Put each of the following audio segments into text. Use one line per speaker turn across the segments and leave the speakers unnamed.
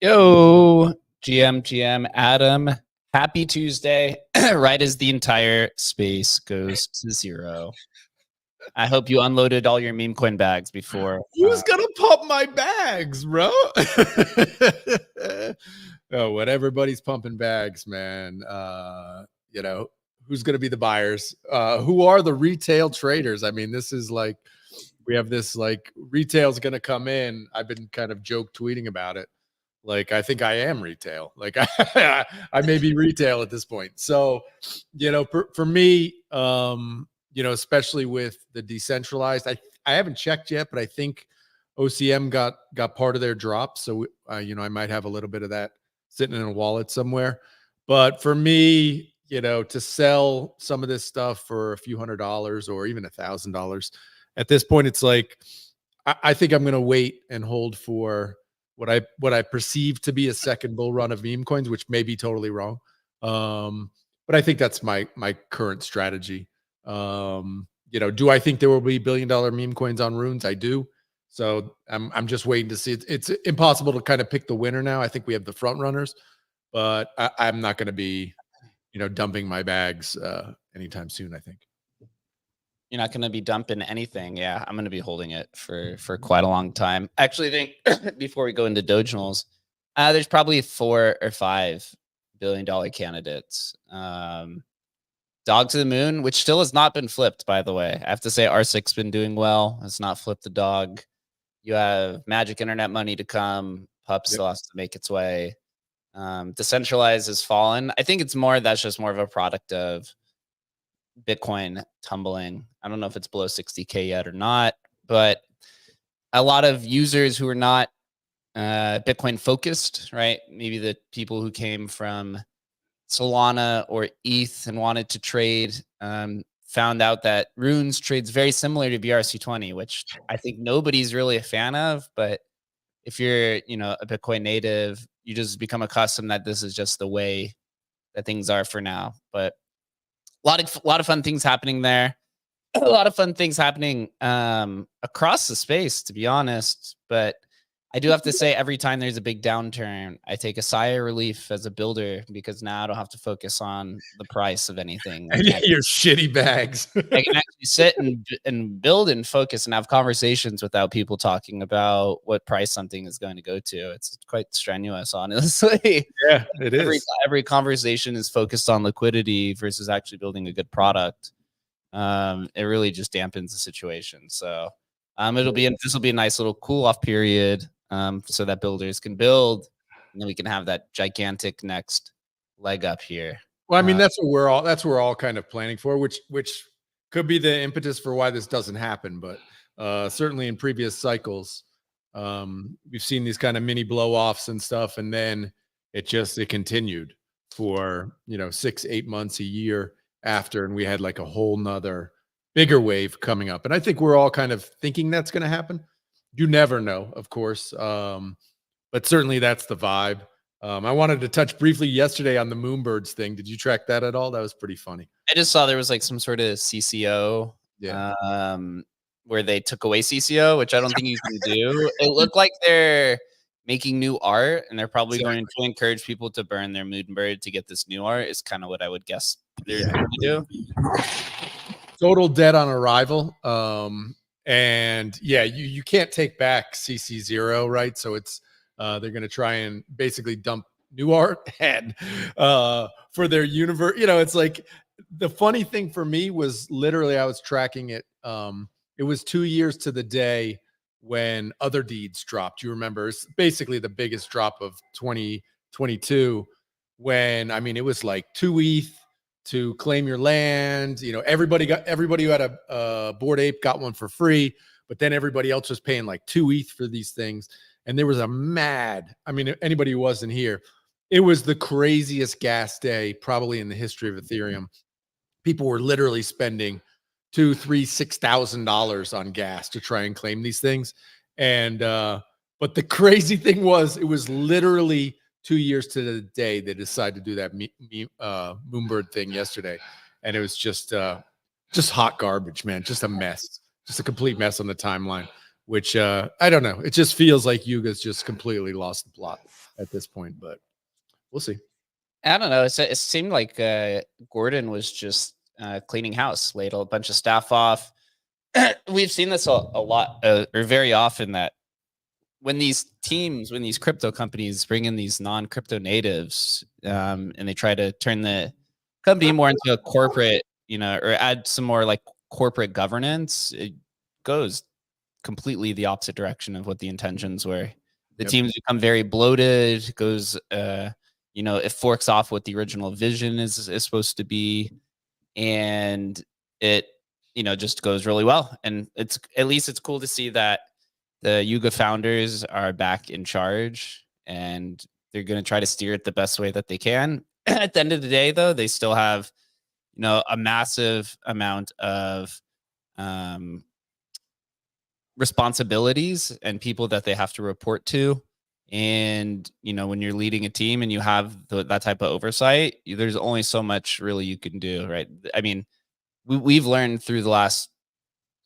Yo, GM, Adam. Happy Tuesday, right as the entire space goes to zero. I hope you unloaded all your meme coin bags before.
Who's gonna pump my bags, bro? Oh, when everybody's pumping bags, man. Who's gonna be the buyers? Who are the retail traders? I mean, this is like we have this like retail's gonna come in. I've been kind of joke tweeting about it. Like, I think I am retail. Like, I may be retail at this point. So, for me, especially with the decentralized, I haven't checked yet, but I think OCM got part of their drop. So, I might have a little bit of that sitting in a wallet somewhere. But for me, to sell some of this stuff for a few $100s or even $1,000 at this point, it's like, I think I'm going to wait and hold for what I perceive to be a second bull run of meme coins, which may be totally wrong. But I think that's my current strategy. Do I think there will be $1 billion meme coins on Runes? I do. So I'm just waiting to see. It's impossible to kind of pick the winner now. I think we have the front runners, but I'm not going to be, dumping my bags anytime soon, I think.
You're not going to be dumping anything. Yeah, I'm going to be holding it for quite a long time. Actually, I think before we go into Doginals, there's probably $4 or $5 billion candidates. Dog to the Moon, which still has not been flipped, by the way. I have to say R6 been doing well. It's not flipped the dog. You have Magic Internet Money to come. Pup still has to make its way. Decentralized has fallen. I think that's just more of a product of Bitcoin tumbling. I don't know if it's below 60K yet or not, but a lot of users who are not Bitcoin focused, right? Maybe the people who came from Solana or ETH and wanted to trade, found out that Runes trades very similar to BRC20, which I think nobody's really a fan of. But if you're, a Bitcoin native, you just become accustomed that this is just the way that things are for now. But a lot of fun things happening there. A lot of fun things happening across the space, to be honest. But I do have to say, every time there's a big downturn, I take a sigh of relief as a builder, because now I don't have to focus on the price of anything.
Your shitty bags.
I can actually sit and build and focus and have conversations without people talking about what price something is going to go to. It's quite strenuous, honestly.
Yeah, it is.
Every conversation is focused on liquidity versus actually building a good product. It really just dampens the situation. So this will be a nice little cool off period, so that builders can build, and then we can have that gigantic next leg up here.
Well, I mean, that's what we're all kind of planning for, which could be the impetus for why this doesn't happen. But certainly in previous cycles, we've seen these kind of mini blow-offs and stuff, and then it continued for 6-8 months, a year after, and we had like a whole nother bigger wave coming up. And I think we're all kind of thinking that's going to happen. You never know, of course, but certainly that's the vibe. I wanted to touch briefly yesterday on the Moonbirds thing. Did you track that at all? That was pretty funny.
I just saw there was like some sort of CCO, where they took away CCO, which I don't think you can do. It looked like they're making new art, and they're probably going to encourage people to burn their Moonbird to get this new art, is kind of what I would guess they're going to do.
Total dead on arrival. And yeah, you can't take back CC0, right? So it's they're going to try and basically dump new art and for their universe. It's like, the funny thing for me was literally, I was tracking it. It was 2 years to the day when Other Deeds dropped. You remember, it's basically the biggest drop of 2022, when, I mean, it was like 2 ETH to claim your land. Everybody who had a Bored Ape got one for free, but then everybody else was paying like 2 ETH for these things. And there was anybody who wasn't here, it was the craziest gas day probably in the history of Ethereum. People were literally spending $2,000, $3,000, $6,000 on gas to try and claim these things. And but the crazy thing was, it was literally 2 years to the day they decided to do that Moonbird thing yesterday, and it was just hot garbage, man. Just a mess, just a complete mess on the timeline. Which I don't know. It just feels like Yuga's just completely lost the plot at this point, but we'll see.
I don't know. It seemed like Gordon was just cleaning house, laid a bunch of staff off. We've seen this a lot, or very often, that when these crypto companies bring in these non-crypto natives, and they try to turn the company more into a corporate, or add some more like corporate governance, it goes completely the opposite direction of what the intentions were. The teams become very bloated. It goes, it forks off what the original vision is supposed to be, and it, just goes really well. And it's cool to see that the Yuga founders are back in charge, and they're going to try to steer it the best way that they can. At the end of the day, though, they still have, a massive amount of responsibilities and people that they have to report to. And, when you're leading a team and you have that type of oversight, there's only so much really you can do, right? I mean, we've learned through the last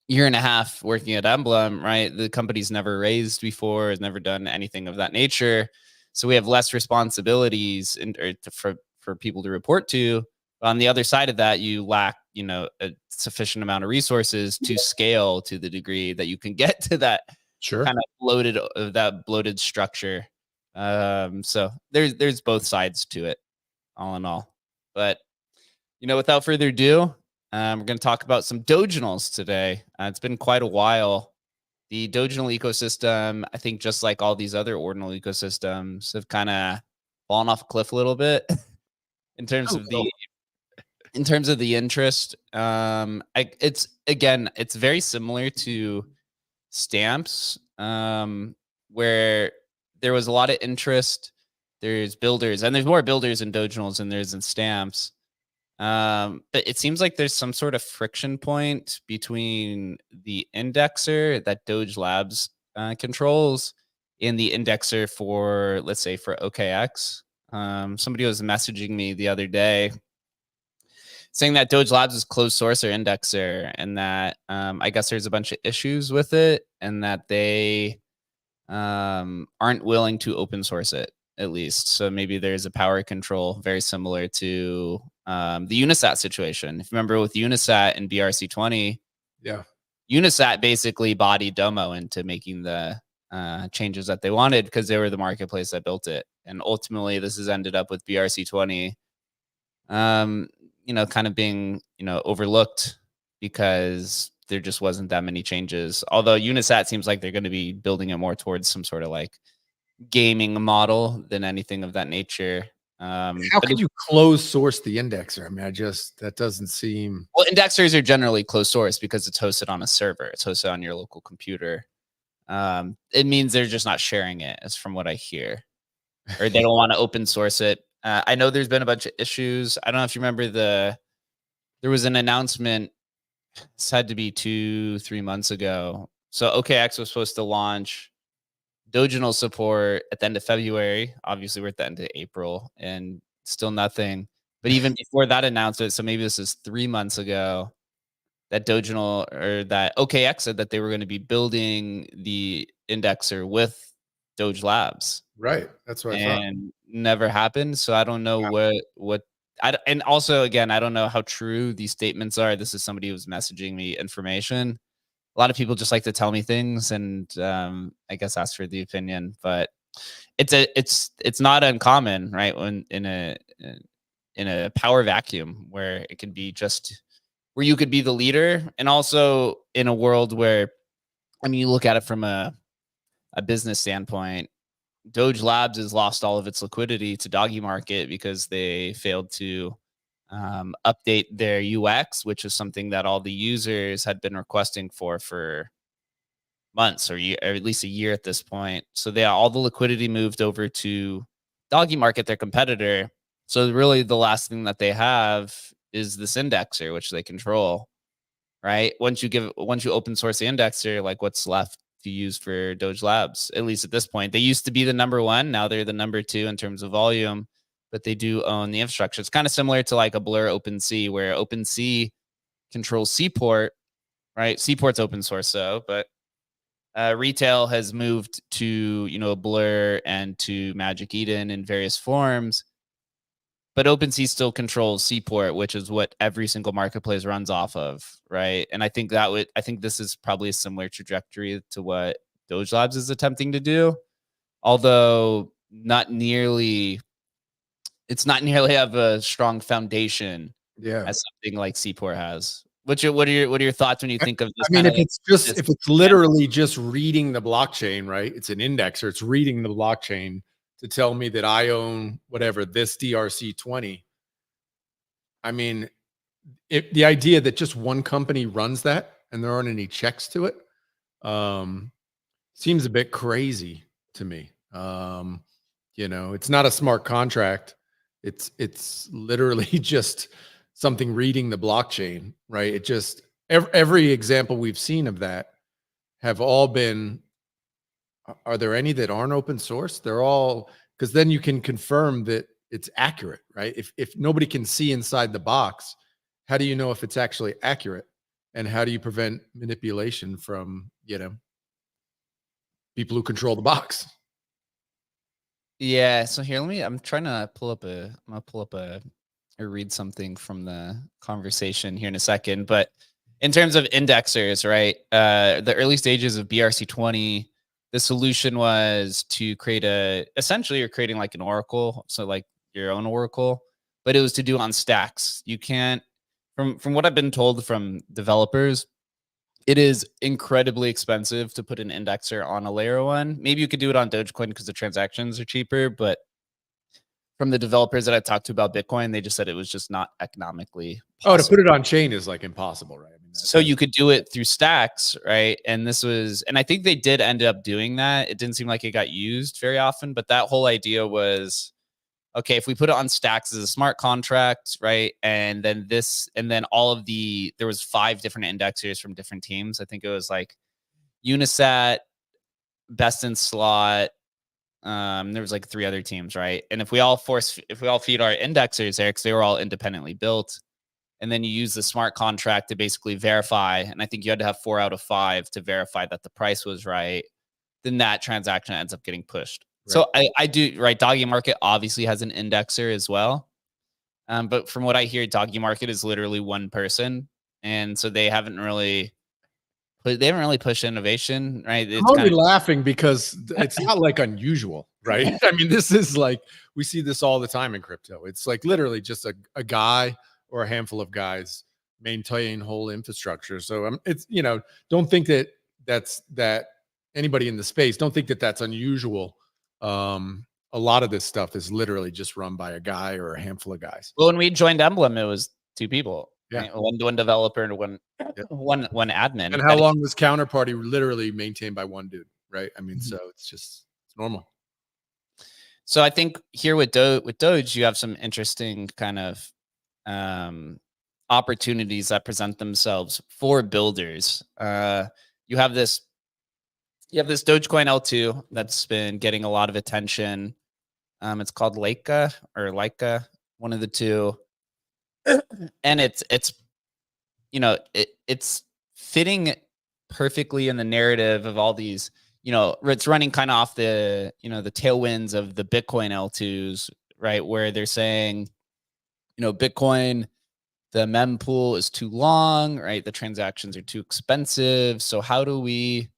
year and a half working at Emblem, right? The company's never raised before, has never done anything of that nature. So we have less responsibilities for people to report to. But on the other side of that, you lack, a sufficient amount of resources to scale to the degree that you can get to that kind of bloated structure. So there's both sides to it, all in all. But, without further ado, we're going to talk about some Doginals today. It's been quite a while. The Doginal ecosystem, I think, just like all these other ordinal ecosystems, have kind of fallen off a cliff a little bit in terms of the interest. It's very similar to stamps, where there was a lot of interest. There's builders, and there's more builders in Doginals than there's in stamps. But it seems like there's some sort of friction point between the indexer that Doge Labs controls and the indexer for, let's say, for OKX. Somebody was messaging me the other day saying that Doge Labs is closed source or indexer, and that I guess there's a bunch of issues with it, and that they aren't willing to open source it, at least. So maybe there's a power control very similar to the Unisat situation. If you remember with Unisat and BRC20, Unisat basically bodied Domo into making the changes that they wanted because they were the marketplace that built it. And ultimately, this has ended up with BRC20, kind of being, overlooked because there just wasn't that many changes. Although Unisat seems like they're going to be building it more towards some sort of like gaming model than anything of that nature.
How can you close source the indexer? I mean, that doesn't seem...
Well, indexers are generally closed source because it's hosted on a server. It's hosted on your local computer. It means they're just not sharing it, as from what I hear, or they don't want to open source it. I know there's been a bunch of issues. I don't know if you remember there was an announcement. This had to be 2-3 months ago. So OKX was supposed to launch Doginal support at the end of February. Obviously, we're at the end of April and still nothing. But even before that announcement, so maybe this is 3 months ago, that Doginal or that OKX said that they were going to be building the indexer with Doge Labs.
Right. That's what I thought.
And never happened. So I don't know and also, again, I don't know how true these statements are. This is somebody who's messaging me information. A lot of people just like to tell me things, and I guess ask for the opinion. But it's not uncommon, right? When in a power vacuum where it could be just where you could be the leader, and also in a world where, I mean, you look at it from a business standpoint. Doge Labs has lost all of its liquidity to Doggy Market because they failed to update their UX, which is something that all the users had been requesting for months or at least a year at this point. So all the liquidity moved over to Doggy Market, their competitor. So really the last thing that they have is this indexer, which they control, right? Once you open source the indexer, like what's left to use for Doge Labs, at least at this point? They used to be the number one. Now they're the number two in terms of volume, but they do own the infrastructure. It's kind of similar to like a Blur OpenSea, where OpenSea controls Seaport, right? Seaport's open source, but retail has moved to, you know, Blur and to Magic Eden in various forms, but OpenSea still controls Seaport, which is what every single marketplace runs off of, right? And I think this is probably a similar trajectory to what Doge Labs is attempting to do, although it's not nearly have a strong foundation as something like Seaport has. What are your thoughts when you think of this?
I mean, if it's literally
example?
just reading the blockchain, right? It's an indexer. It's reading the blockchain to tell me that I own whatever this DRC20. I mean, the idea that just one company runs that and there aren't any checks to it seems a bit crazy to me. You know, it's not a smart contract. It's literally just something reading the blockchain, right? It just every example we've seen of that have all been. Are there any that aren't open source? They're all, because then you can confirm that it's accurate, right? If nobody can see inside the box, how do you know if it's actually accurate? And how do you prevent manipulation from, you know, people who control the box?
Yeah. So here, I'm trying to pull up or read something from the conversation here in a second. But in terms of indexers, right? The early stages of BRC20, the solution was to essentially you're creating like an oracle. So like your own oracle, but it was to do on stacks. You can't, from what I've been told from developers, it is incredibly expensive to put an indexer on a layer one. Maybe you could do it on Dogecoin because the transactions are cheaper, but from the developers that I talked to about Bitcoin, they just said it was just not economically possible.
Oh, to put it on chain is like impossible, right? I mean,
so you could do it through stacks, right? And I think they did end up doing that. It didn't seem like it got used very often, but that whole idea was, okay, if we put it on stacks as a smart contract, right? And then there was 5 different indexers from different teams. I think it was like Unisat, Best in Slot. There was like 3 other teams, right? And if we all feed our indexers there, because they were all independently built, and then you use the smart contract to basically verify, and I think you had to have 4 out of 5 to verify that the price was right, then that transaction ends up getting pushed. Right. So I do, right? Doggy Market obviously has an indexer as well. But from what I hear, Doggy Market is literally one person. And so they haven't really pushed innovation, right?
I'm only laughing because it's not like unusual, right? I mean, this is like, we see this all the time in crypto. It's like literally just a guy or a handful of guys maintain whole infrastructure. So it's, you know, don't think that anybody in the space, don't think that that's unusual. A lot of this stuff is literally just run by a guy or a handful of guys.
Well, when we joined Emblem, it was 2 people. Yeah. Right? One developer and one admin.
And how long was Counterparty literally maintained by one dude, right? I mean, so it's normal.
So I think here with Doge, you have some interesting kind of opportunities that present themselves for builders. You have this Dogecoin L2 that's been getting a lot of attention. It's called Leica, one of the two. And it's you know, it's fitting perfectly in the narrative of all these, you know, it's running kind of off the, you know, the tailwinds of the Bitcoin L2s, right? Where they're saying, you know, Bitcoin, the mempool is too long, right? The transactions are too expensive. So how do we,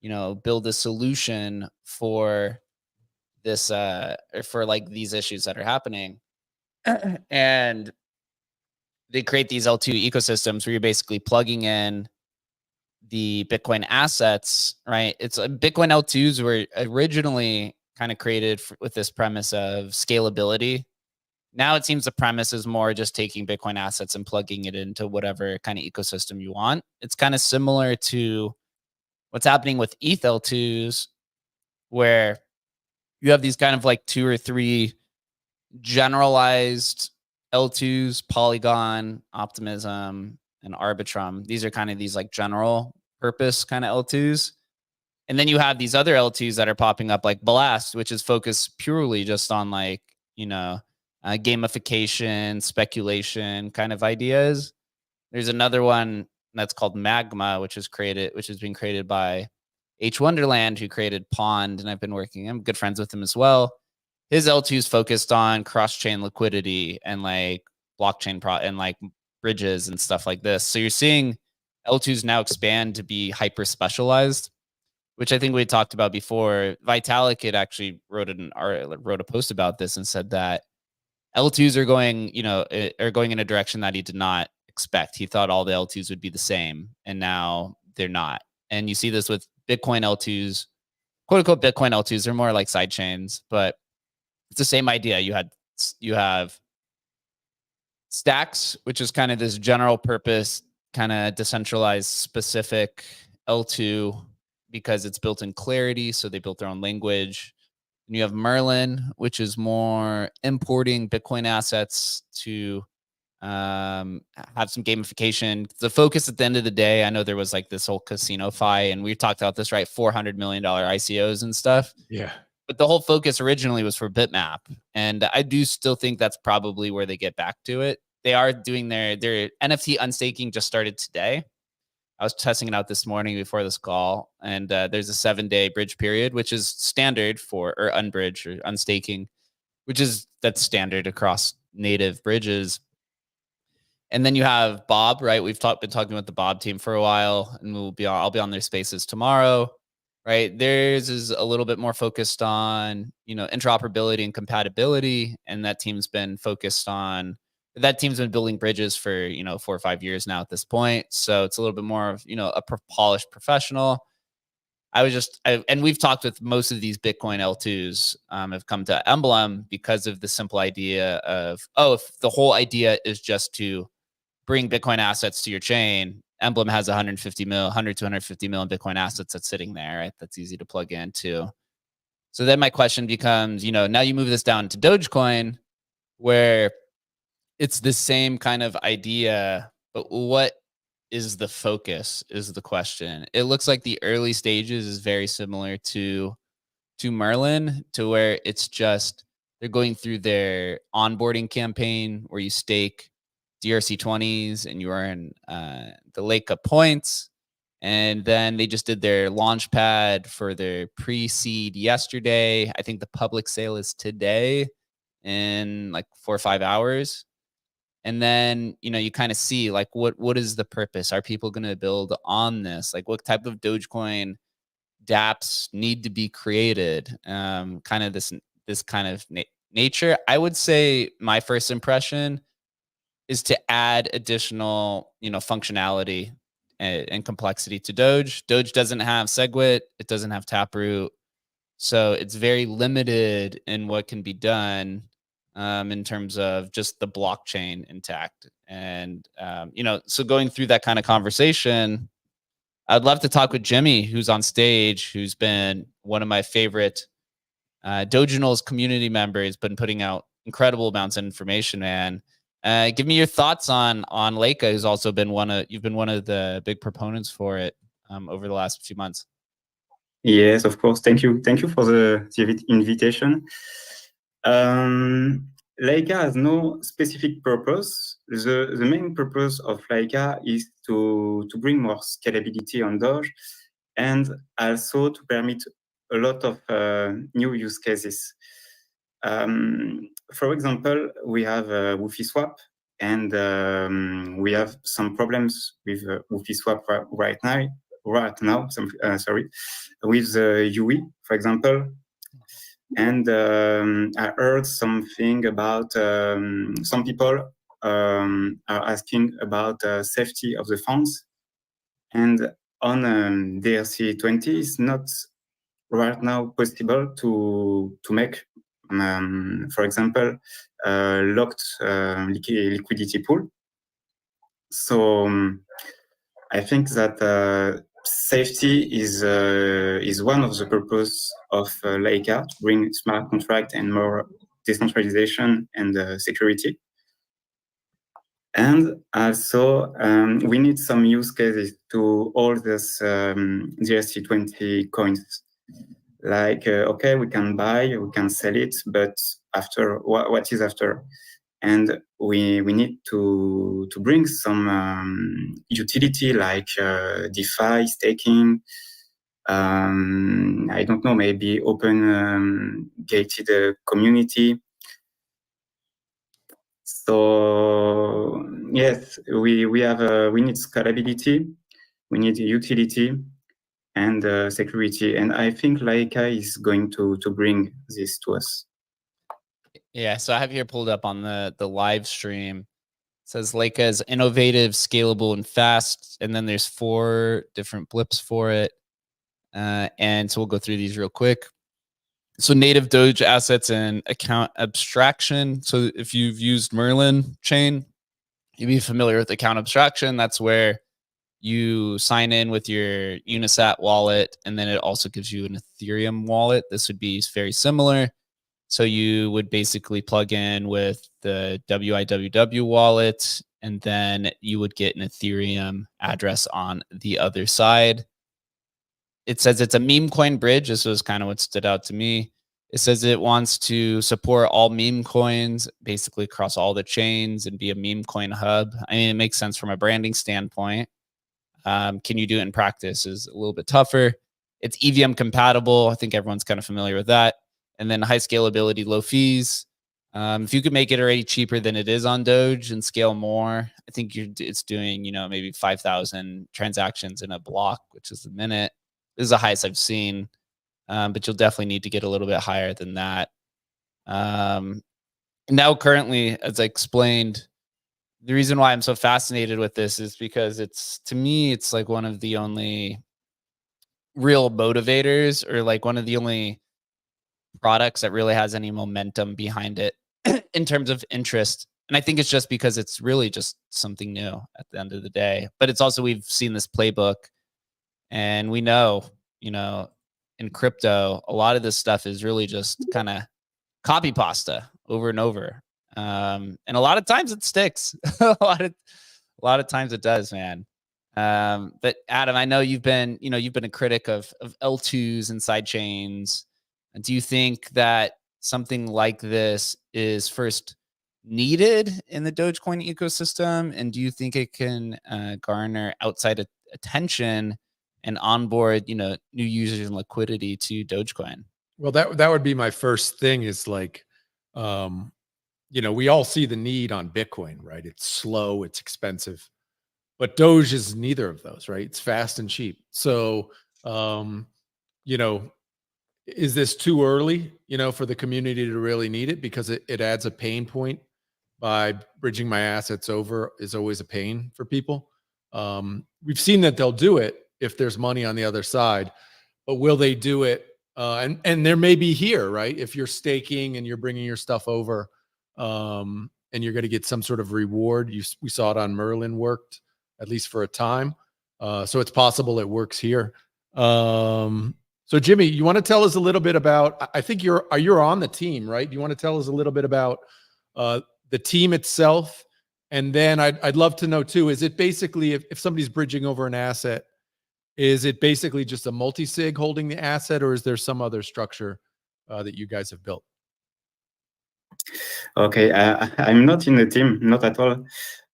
you know, build a solution for this, for like these issues that are happening? And they create these L2 ecosystems where you're basically plugging in the Bitcoin assets, right? It's Bitcoin L2s were originally kind of created with this premise of scalability. Now it seems the premise is more just taking Bitcoin assets and plugging it into whatever kind of ecosystem you want. It's kind of similar to what's happening with ETH L2s, where you have these kind of like 2 or 3 generalized L2s, Polygon, Optimism, and Arbitrum. These are kind of these like general purpose kind of L2s. And then you have these other L2s that are popping up like Blast, which is focused purely just on like, you know, gamification, speculation kind of ideas. There's another one that's called Magma, which has been created by H Wonderland, who created Pond, and I'm good friends with him as well. His L2's focused on cross-chain liquidity and like blockchain and like bridges and stuff like this. So you're seeing L2's now expand to be hyper specialized, which I think we talked about before. Vitalik had actually wrote a post about this and said that L2's are going in a direction that he did not expect. He thought all the L2's would be the same, and now they're not. And you see this with Bitcoin L2's, quote unquote Bitcoin L2's. They're more like side chains, but it's the same idea. You have Stacks, which is kind of this general purpose, kind of decentralized specific L2 because it's built in Clarity. So they built their own language. And you have Merlin, which is more importing Bitcoin assets to have some gamification. The focus at the end of the day, I know there was like this whole casino-fi, and we talked about this, right? $400 million ICOs and stuff.
Yeah.
But the whole focus originally was for Bitmap. And I do still think that's probably where they get back to it. They are doing their NFT unstaking just started today. I was testing it out this morning before this call, and there's a 7-day bridge period, which is standard for, or unbridge or unstaking, that's standard across native bridges. And then you have Bob, right? We've been talking with the Bob team for a while, and I'll be on their spaces tomorrow, right? Theirs is a little bit more focused on, interoperability and compatibility, and that team's been building bridges for 4 or 5 years now at this point. So it's a little bit more of a polished professional. And we've talked with most of these Bitcoin L2s have come to Emblem because of the simple idea of, if the whole idea is just to bring Bitcoin assets to your chain, Emblem has 100 to 150 million Bitcoin assets that's sitting there, right? That's easy to plug into. So then my question becomes, now you move this down to Dogecoin, where it's the same kind of idea, but what is the focus is the question. It looks like the early stages is very similar to Merlin, to where it's just they're going through their onboarding campaign where you stake DRC20s and you earn the Leica points. And then they just did their launch pad for their pre-seed yesterday. I think the public sale is today in like 4 or 5 hours. And then, you kind of see like, what is the purpose? Are people going to build on this? Like, what type of Dogecoin dApps need to be created? Kind of this kind of nature. I would say my first impression is to add additional, functionality and complexity to Doge. Doge doesn't have SegWit. It doesn't have Taproot. So it's very limited in what can be done in terms of just the blockchain intact. And, so going through that kind of conversation, I'd love to talk with Jimmy, who's on stage, who's been one of my favorite Doginals community members, been putting out incredible amounts of information, man. Give me your thoughts on Leica, who's also been you've been one of the big proponents for it over the last few months.
Yes, of course. Thank you for the invitation. Leica has no specific purpose. The main purpose of Leica is to bring more scalability on Doge, and also to permit a lot of new use cases. For example, we have WuFiSwap, and we have some problems with WuFiSwap right now. With UE, for example. And I heard something about some people are asking about safety of the funds. And on DRC20, it's not right now possible to make, for example, locked liquidity pool. So I think that safety is one of the purpose of Leica, to bring smart contract and more decentralization and security. And also, we need some use cases to all this DRC20 coins. Like, okay, we can buy, we can sell it, but after, what is after? And we need to bring some utility like DeFi, staking, I don't know, maybe open gated community. So yes, we need scalability, we need utility, and security, and I think Laika is going to bring this to us.
Yeah, so I have here pulled up on the live stream. It says Leica is innovative, scalable, and fast. And then there's 4 different blips for it. And so we'll go through these real quick. So native Doge assets and account abstraction. So if you've used Merlin chain, you'd be familiar with account abstraction. That's where you sign in with your Unisat wallet, and then it also gives you an Ethereum wallet. This would be very similar. So you would basically plug in with the WIWW wallet, and then you would get an Ethereum address on the other side. It says it's a meme coin bridge. This was kind of what stood out to me. It says it wants to support all meme coins basically across all the chains and be a meme coin hub. I mean, it makes sense from a branding standpoint. Can you do it in practice is a little bit tougher. It's EVM compatible. I think everyone's kind of familiar with that. And then high scalability, low fees. If you could make it already cheaper than it is on Doge and scale more, I think it's doing, maybe 5,000 transactions in a block, which is a minute. This is the highest I've seen, but you'll definitely need to get a little bit higher than that. Now, currently, as I explained, the reason why I'm so fascinated with this is because to me, it's like one of the only real motivators, or like one of the only products that really has any momentum behind it in terms of interest. And I think it's just because it's really just something new at the end of the day. But it's also, we've seen this playbook, and we know, in crypto, a lot of this stuff is really just kind of copy pasta over and over. And a lot of times it sticks. a lot of times it does, man. But Adam, I know you've been a critic of L2's and side chains. And do you think that something like this is first needed in the Dogecoin ecosystem? And do you think it can garner outside attention and onboard, new users and liquidity to Dogecoin?
Well, that would be my first thing, is like, we all see the need on Bitcoin, right? It's slow, it's expensive, but Doge is neither of those, right? It's fast and cheap. So, is this too early, for the community to really need it? Because it adds a pain point by bridging my assets over is always a pain for people. We've seen that they'll do it if there's money on the other side, but will they do it? And there may be here, right? If you're staking and you're bringing your stuff over, and you're going to get some sort of reward. We saw it on Merlin worked, at least for a time. So it's possible it works here. So Jimmy, you want to tell us a little bit about, I think you're on the team, right? You want to tell us a little bit about the team itself? And then I'd love to know too, is it basically, if somebody's bridging over an asset, is it basically just a multi-sig holding the asset, or is there some other structure that you guys have built?
Okay, I'm not in the team, not at all.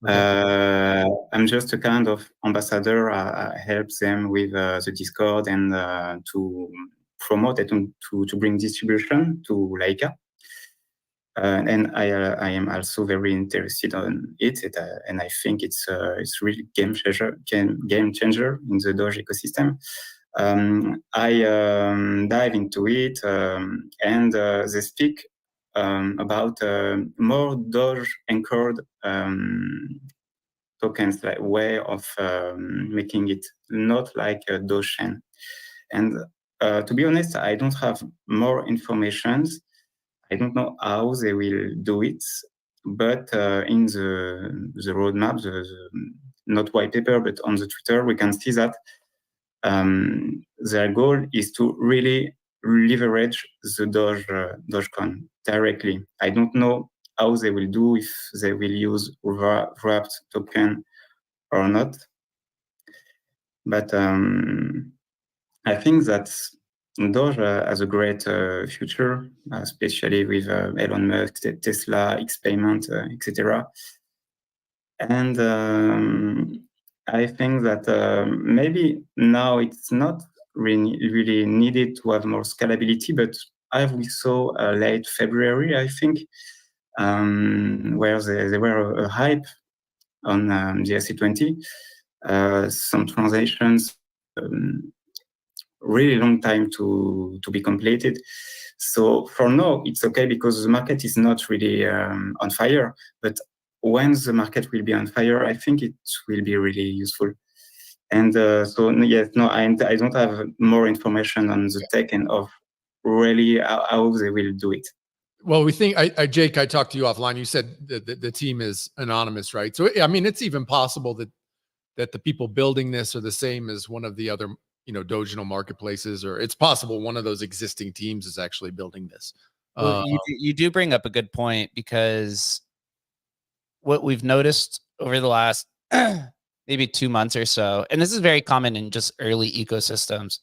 Okay. I'm just a kind of ambassador. I help them with the Discord and to promote it and to bring distribution to Laika. And I am also very interested on it, and I think it's really game changer in the Doge ecosystem. I dive into it, and they speak about more Doge anchored tokens, like way of making it not like a Doge chain. And to be honest, I don't have more information. I don't know how they will do it, but in the roadmap, the not white paper, but on the Twitter, we can see that their goal is to really leverage the Dogecoin directly. I don't know how they will do, if they will use wrapped token or not, but I think that Doge has a great future, especially with Elon Musk, Tesla, experiment, etc. And I think that maybe now it's not really needed to have more scalability. But we saw late February, I think, where there were a hype on the ERC20. Some transactions, really long time to be completed. So for now, it's okay because the market is not really on fire. But when the market will be on fire, I think it will be really useful. And so yes, no, I don't have more information on the tech and of really how they will do it.
Well, we think, Jake, I talked to you offline. You said that the team is anonymous, right? So, I mean, it's even possible that the people building this are the same as one of the other, Doginal marketplaces, or it's possible one of those existing teams is actually building this.
Well, you do bring up a good point, because what we've noticed over the last maybe 2 months or so, and this is very common in just early ecosystems,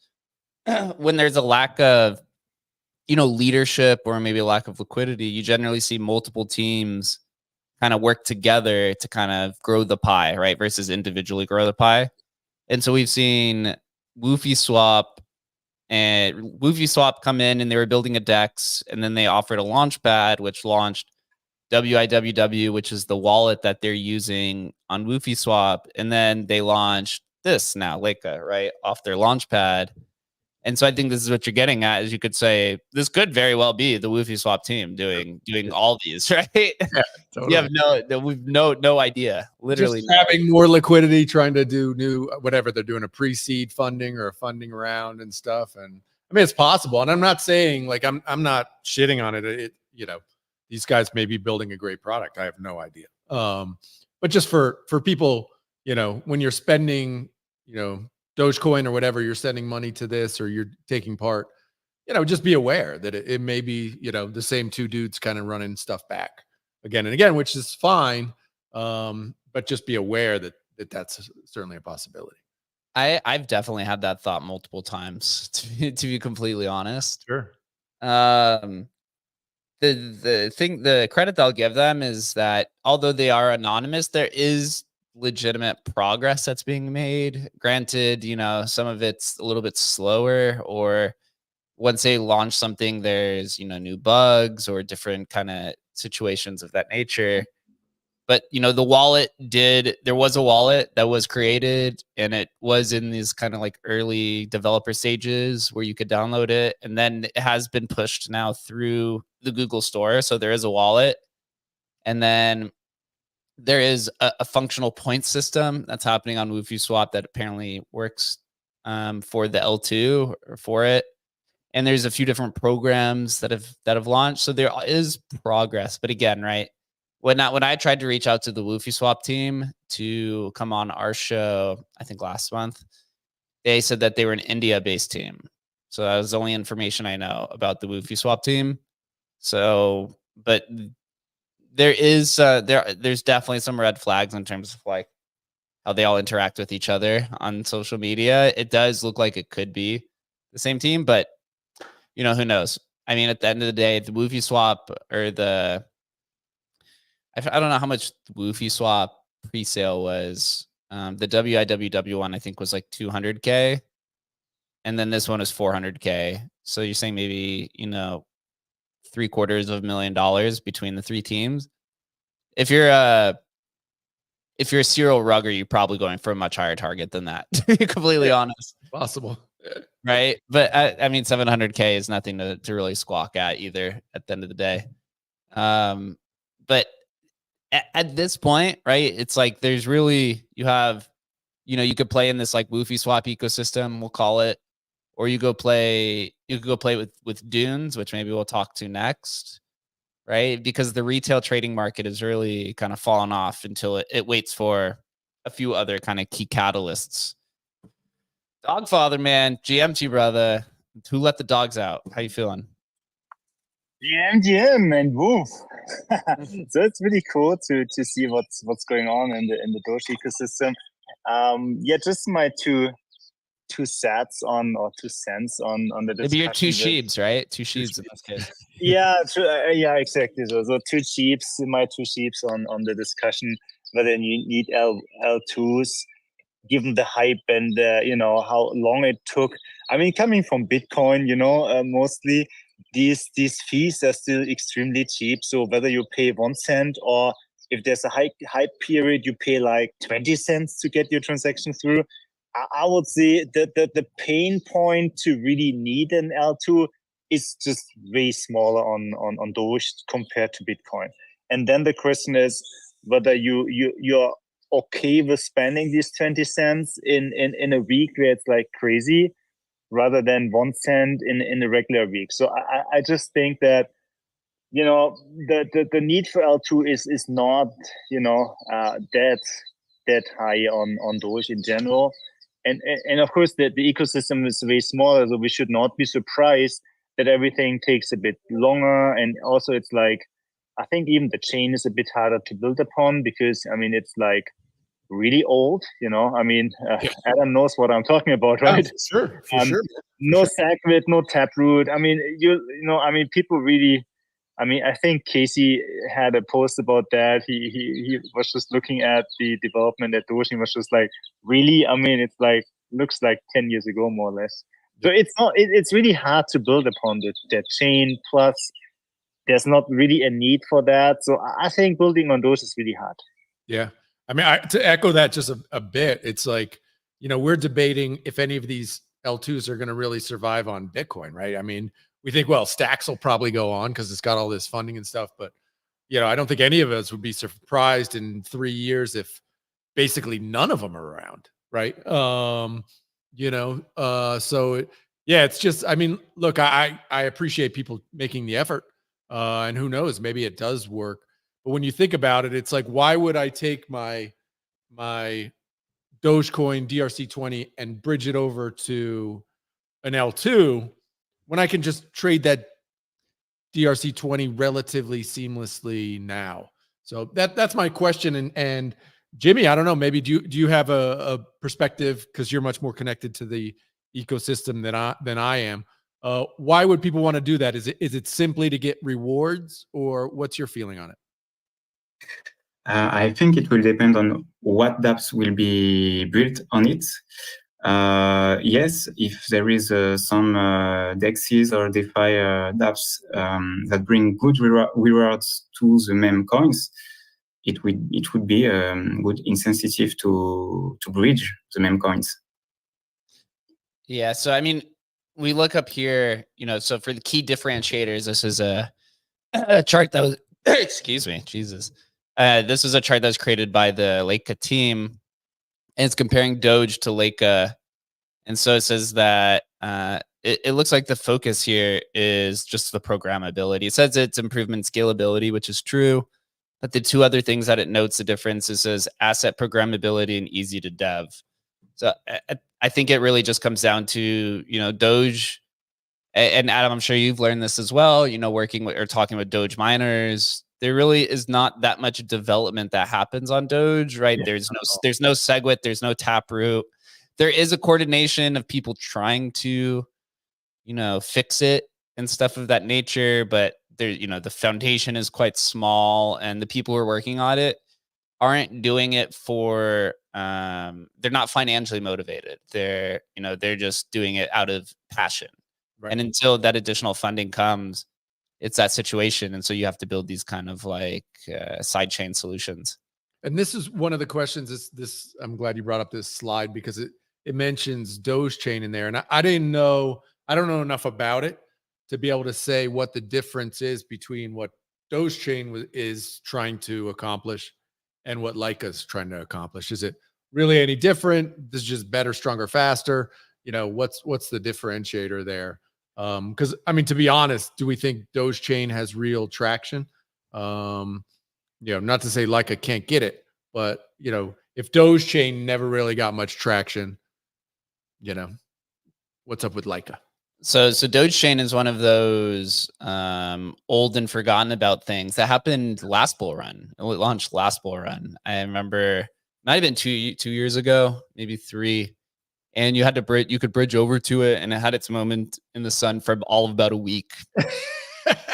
when there's a lack of leadership or maybe a lack of liquidity, you generally see multiple teams kind of work together to kind of grow the pie, right? Versus individually grow the pie. And so we've seen WoofySwap come in, and they were building a DEX, and then they offered a launchpad, which launched WIWW, which is the wallet that they're using on WoofySwap. And then they launched this now, Leica, right, off their launchpad. And so I think this is what you're getting at, is you could say this could very well be the WoofySwap team doing all these, right? Yeah, totally. We've no idea. Literally
just having more liquidity, trying to do new whatever they're doing, a pre-seed funding or a funding round and stuff. And I mean, it's possible. And I'm not saying, like, I'm not shitting on it. These guys may be building a great product. I have no idea. But just for people, when you're spending, Dogecoin or whatever, you're sending money to this, or you're taking part, just be aware that it may be, the same two dudes kind of running stuff back again and again, which is fine. But just be aware that that's certainly a possibility.
I've definitely had that thought multiple times, to be completely honest.
Sure.
The credit that I'll give them is that although they are anonymous, there is legitimate progress that's being made. Granted, some of it's a little bit slower, or once they launch something, there's new bugs or different kind of situations of that nature. But the wallet there was a wallet that was created, and it was in these kind of like early developer stages where you could download it, and then it has been pushed now through the Google Store. So there is a wallet, and then there is a functional point system that's happening on WoofySwap that apparently works for the L2 or for it. And there's a few different programs that have launched. So there is progress. But again, right, when I tried to reach out to the WoofySwap team to come on our show, I think last month, they said that they were an India-based team. So that was the only information I know about the WoofySwap team. So, but there's definitely some red flags in terms of like how they all interact with each other on social media. It does look like it could be the same team, but who knows? I mean, at the end of the day, the WoofySwap or I don't know how much the WoofySwap pre-sale was. The WIWW one, I think, was like 200K. And then this one is 400K. So you're saying maybe, $750,000 between the three teams. If you're a serial rugger, you're probably going for a much higher target than that, to be completely honest.
Possible.
Right. But I mean, 700K is nothing to really squawk at either at the end of the day. But at this point, right, it's like there's really, you could play in this like WoofySwap ecosystem, we'll call it, or you could go play with Dunes, which maybe we'll talk to next, right? Because the retail trading market is really kind of fallen off until it waits for a few other kind of key catalysts. Dogfather, man, GMT brother, who let the dogs out? How you feeling?
GM and Woof. So it's really cool to see what's going on in the Doge ecosystem. Just my two cents on the discussion.
Maybe you're two sheeps, right? Two sheeps in this case.
Yeah, exactly. So two sheeps on the discussion whether you need L2's, given the hype and how long it took. I mean, coming from Bitcoin, mostly these fees are still extremely cheap. So whether you pay 1 cent or if there's a hype period, you pay like 20 cents to get your transaction through. I would say that the pain point to really need an L2 is just way smaller on Doge compared to Bitcoin. And then the question is whether you're okay with spending these 20 cents in a week where it's like crazy, rather than 1 cent in a regular week. So I just think that the need for L2 is not that high on Doge in general. And of course the ecosystem is way smaller, so we should not be surprised that everything takes a bit longer. And also it's like, I think even the chain is a bit harder to build upon, because I mean it's like really old, I mean Adam knows what I'm talking about, right?
Yeah, for sure.
No SegWit, no Taproot. I mean, people really, I mean, I think Casey had a post about that. He was just looking at the development at Doge and was just like, really? I mean, it's like, looks like 10 years ago, more or less. So it's really hard to build upon that chain. Plus, there's not really a need for that. So I think building on Doge is really hard.
Yeah. I mean, to echo that just a bit, it's like, we're debating if any of these L2s are going to really survive on Bitcoin, right? I mean, we think, well, Stacks will probably go on because it's got all this funding and stuff. But, I don't think any of us would be surprised in 3 years if basically none of them are around, right? It's just, I mean, look, I appreciate people making the effort. And who knows, maybe it does work. But when you think about it, it's like, why would I take my Dogecoin DRC20 and bridge it over to an L2 when I can just trade that DRC20 relatively seamlessly now? So that's my question. And Jimmy, I don't know, maybe do you have a perspective, because you're much more connected to the ecosystem than I am. Why would people want to do that? Is it simply to get rewards, or what's your feeling on it?
I think it will depend on what dApps will be built on it. Yes, if there is some DEXs or DeFi dApps that bring good rewards to the meme coins, it would be a good incentive to bridge the meme coins.
Yeah, so I mean, we look up here, so for the key differentiators, this is a chart that was, excuse me, Jesus. This is a chart that was created by the Leica team, and it's comparing Doge to Leica. And so it says that it looks like the focus here is just the programmability. It says it's improvement scalability, which is true. But the two other things that it notes the difference, it says asset programmability and easy to dev. So I think it really just comes down to, Doge. And Adam, I'm sure you've learned this as well, working with or talking with Doge miners. There really is not that much development that happens on Doge, right? Yeah. There's no SegWit, there's no Taproot. There is a coordination of people trying to, fix it and stuff of that nature, but there, the foundation is quite small, and the people who are working on it aren't doing it for they're not financially motivated. They're just doing it out of passion. Right. And until that additional funding comes, it's that situation. And so you have to build these kind of like sidechain solutions.
And this is one of the questions. This I'm glad you brought up this slide, because it mentions Doge chain in there. And I don't know enough about it to be able to say what the difference is between what Doge chain is trying to accomplish and what Leica's trying to accomplish. Is it really any different? This is just better, stronger, faster. What's the differentiator there? Because I mean, to be honest, do we think Doge chain has real traction? Not to say Leica can't get it, but if Doge chain never really got much traction, what's up with Leica?
So Doge chain is one of those old and forgotten about things that happened last bull run. It launched last bull run. I remember, might have been 2 years ago, maybe 3. And you had to bridge. You could bridge over to it, and it had its moment in the sun for all of about a week,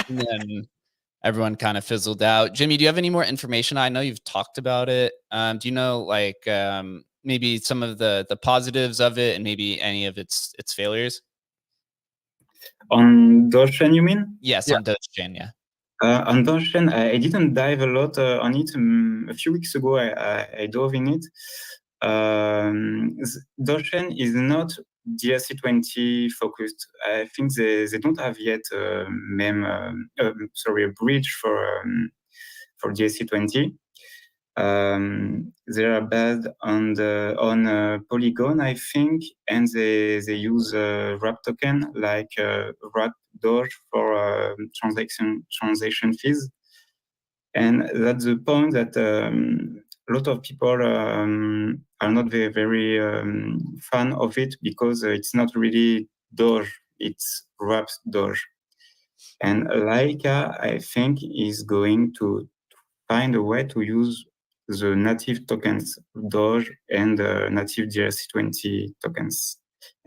and then everyone kind of fizzled out. Jimmy, do you have any more information? I know you've talked about it. Do you know, maybe some of the positives of it and maybe any of its failures?
On Dogecoin, you mean?
Yes,
Yeah.
on Dogecoin, yeah.
On Dogecoin, I didn't dive a lot on it. A few weeks ago, I dove in it. Dogecoin is not DRC20 focused. I think they don't have yet a bridge for DRC20. They are based on Polygon, I think, and they use wrap token like wrap Doge for transaction fees. And that's the point that a lot of people are not very fan of it because it's not really Doge, it's wrapped Doge. And Laika, I think, is going to find a way to use the native tokens Doge and native DRC20 tokens.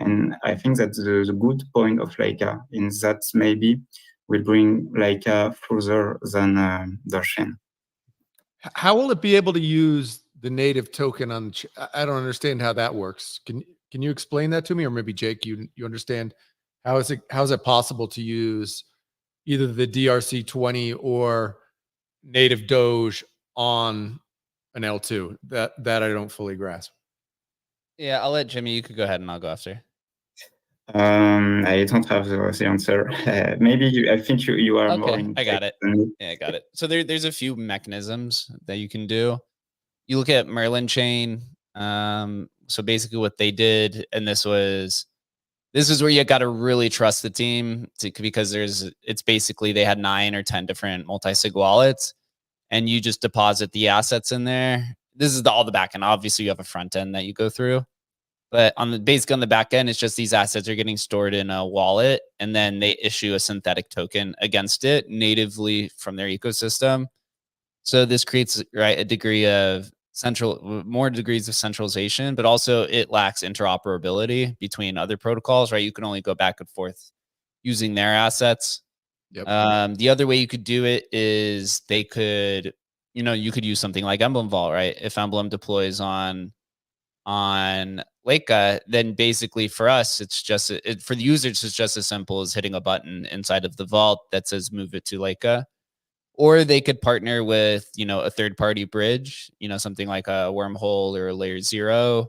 And I think that's the good point of Laika, in that maybe will bring Laika further than Dogecoin.
How will it be able to use the native token on? I don't understand how that works. Can you explain that to me, or maybe Jake, you understand how is it possible to use either the DRC20 or native Doge on an L2? That I don't fully grasp.
Yeah, I'll let Jimmy. You could go ahead and I'll go after.
I don't have the answer. Maybe I think you are more.
Okay, I got it. Yeah, I got it. So there's a few mechanisms that you can do. You look at Merlin chain. So basically what they did, and this is where you got to really trust the team because it's basically they had 9 or 10 different multi-sig wallets, and you just deposit the assets in there. This is all the back end. Obviously, you have a front end that you go through. But basically on the back end, it's just these assets are getting stored in a wallet, and then they issue a synthetic token against it natively from their ecosystem. So this creates a degree of more degrees of centralization, but also it lacks interoperability between other protocols. Right, you can only go back and forth using their assets.
Yep.
The other way you could do it is you could use something like Emblem Vault. Right, if Emblem deploys on Leica, then basically for us, it's just for the users, it's just as simple as hitting a button inside of the vault that says move it to Leica. Or they could partner with, a third-party bridge, something like a Wormhole or a Layer 0,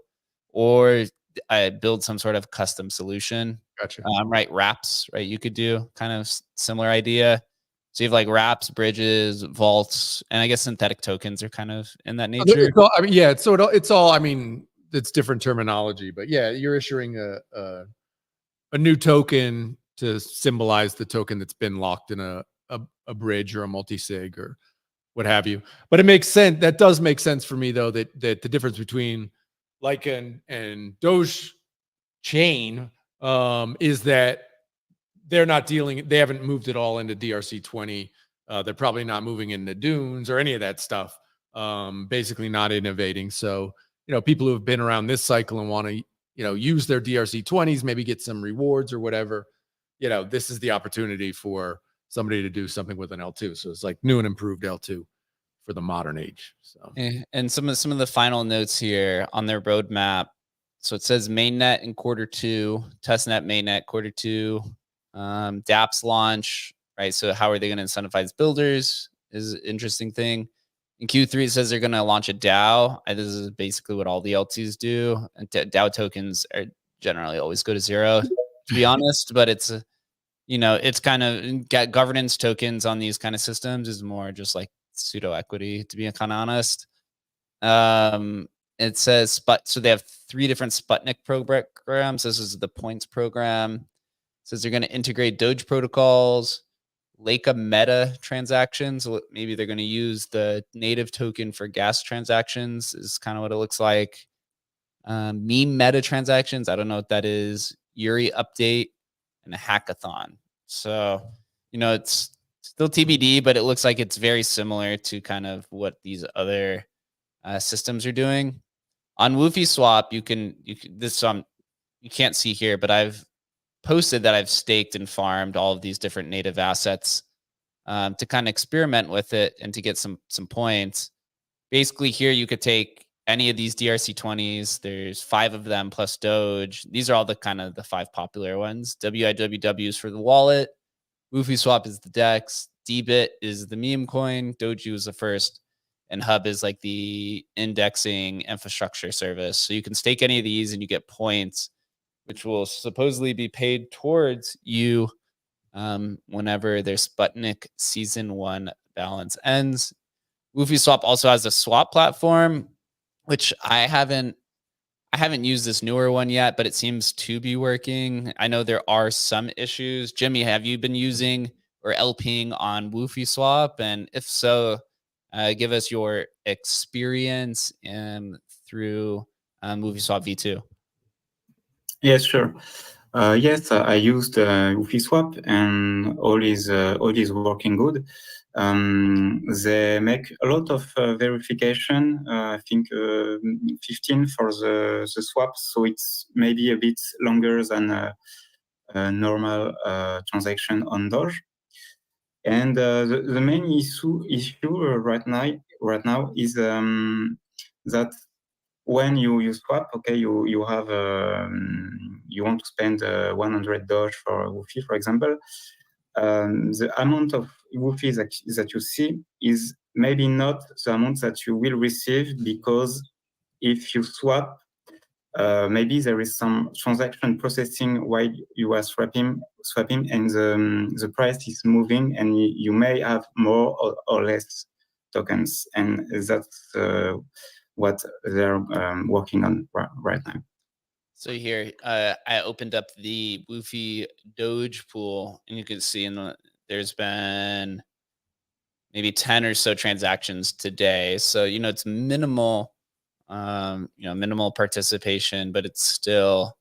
or build some sort of custom solution.
Gotcha.
Wraps, right? You could do kind of similar idea. So you have like wraps, bridges, vaults, and I guess synthetic tokens are kind of in that nature.
It's all. I mean, it's different terminology, but yeah, you're issuing a new token to symbolize the token that's been locked in a bridge or a multi-sig or what have you. But it makes sense. That does make sense for me, though, that the difference between Leica and Doge chain is that they're not they haven't moved it all into DRC20. They're probably not moving into Dunes or any of that stuff. Basically not innovating. So, people who have been around this cycle and want to, use their DRC20s, maybe get some rewards or whatever, this is the opportunity for somebody to do something with an L2. So it's like new and improved L2 for the modern age. So,
and some of the final notes here on their roadmap. So it says mainnet in Q2, testnet mainnet Q2, dApps launch, right? So how are they going to incentivize builders is an interesting thing. In Q3, it says they're going to launch a DAO. This is basically what all the L2s do. And DAO tokens are generally always go to 0, to be honest, but it's it's kind of governance tokens on these kind of systems is more just like pseudo equity, to be kind of honest. It says so they have 3 different Sputnik programs. This is the points program. It says they're going to integrate Doge protocols, Leica meta transactions. Maybe they're going to use the native token for gas transactions is kind of what it looks like. Meme meta transactions. I don't know what that is. Yuri update. And a hackathon. So, it's still TBD, but it looks like it's very similar to kind of what these other systems are doing. On WoofySwap, you can't see here, but I've posted that I've staked and farmed all of these different native assets to kind of experiment with it and to get some points. Basically, here you could take any of these DRC20s. There's 5 of them plus Doge. These are all the kind of the 5 popular ones. WIWW is for the wallet. WoofieSwap is the DEX. DBit is the meme coin. Doji was the first. And Hub is like the indexing infrastructure service. So you can stake any of these and you get points, which will supposedly be paid towards you whenever their Sputnik Season 1 balance ends. WoofieSwap also has a swap platform, which I haven't used this newer one yet, but it seems to be working. I know there are some issues. Jimmy, have you been using or LPing on WoofieSwap? And if so, give us your experience through WoofieSwap V2.
Yes, sure. Yes, I used WoofieSwap, and all is working good. They make a lot of verification. I think 15 for the swap, so it's maybe a bit longer than a normal transaction on Doge. And the main issue right now is that when you swap, okay, you have you want to spend 100 Doge for Woofie, for example. The amount of Woofie that you see is maybe not the amount that you will receive, because if you swap, maybe there is some transaction processing while you are swapping, and the price is moving, and you may have more or less tokens, and that's what they're working on right now.
So here, I opened up the Woofie Doge pool, and you can see there's been maybe 10 or so transactions today. So, it's minimal, minimal participation, but it's still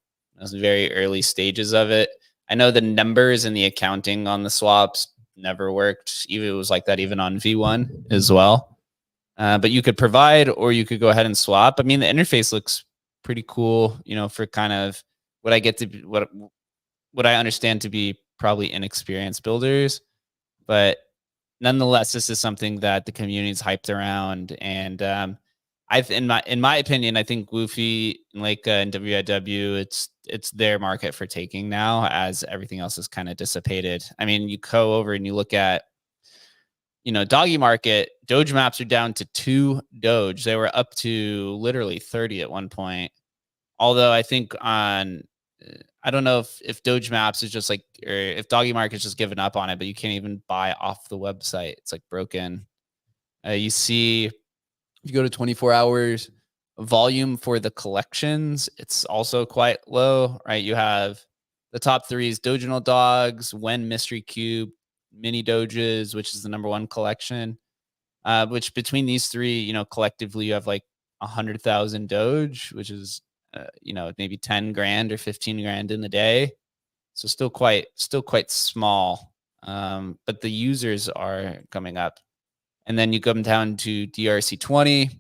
very early stages of it. I know the numbers and the accounting on the swaps never worked. Even it was like that even on V1 as well. But you could provide, or you could go ahead and swap. I mean, the interface looks pretty cool, for kind of what I get to be, what I understand to be probably inexperienced builders. But nonetheless, this is something that the community is hyped around. And in my opinion, I think Woofie, Leica, and WIW, it's their market for taking now, as everything else is kind of dissipated. I mean, you go over and you look at, Doggy Market, Doge maps are down to 2 Doge. They were up to literally 30 at one point. Although I think I don't know if Doge maps is just like, or if Doggy Market's just given up on it, but you can't even buy off the website. It's like broken. You see, if you go to 24 hours, volume for the collections, it's also quite low, right? You have the top 3 is Doginal Dogs, When Mystery Cube, Mini Doges, which is the #1 collection, which between these 3, collectively you have like 100,000 Doge, which is, maybe 10 grand or 15 grand in a day. So still quite small. But the users are coming up. And then you come down to DRC20.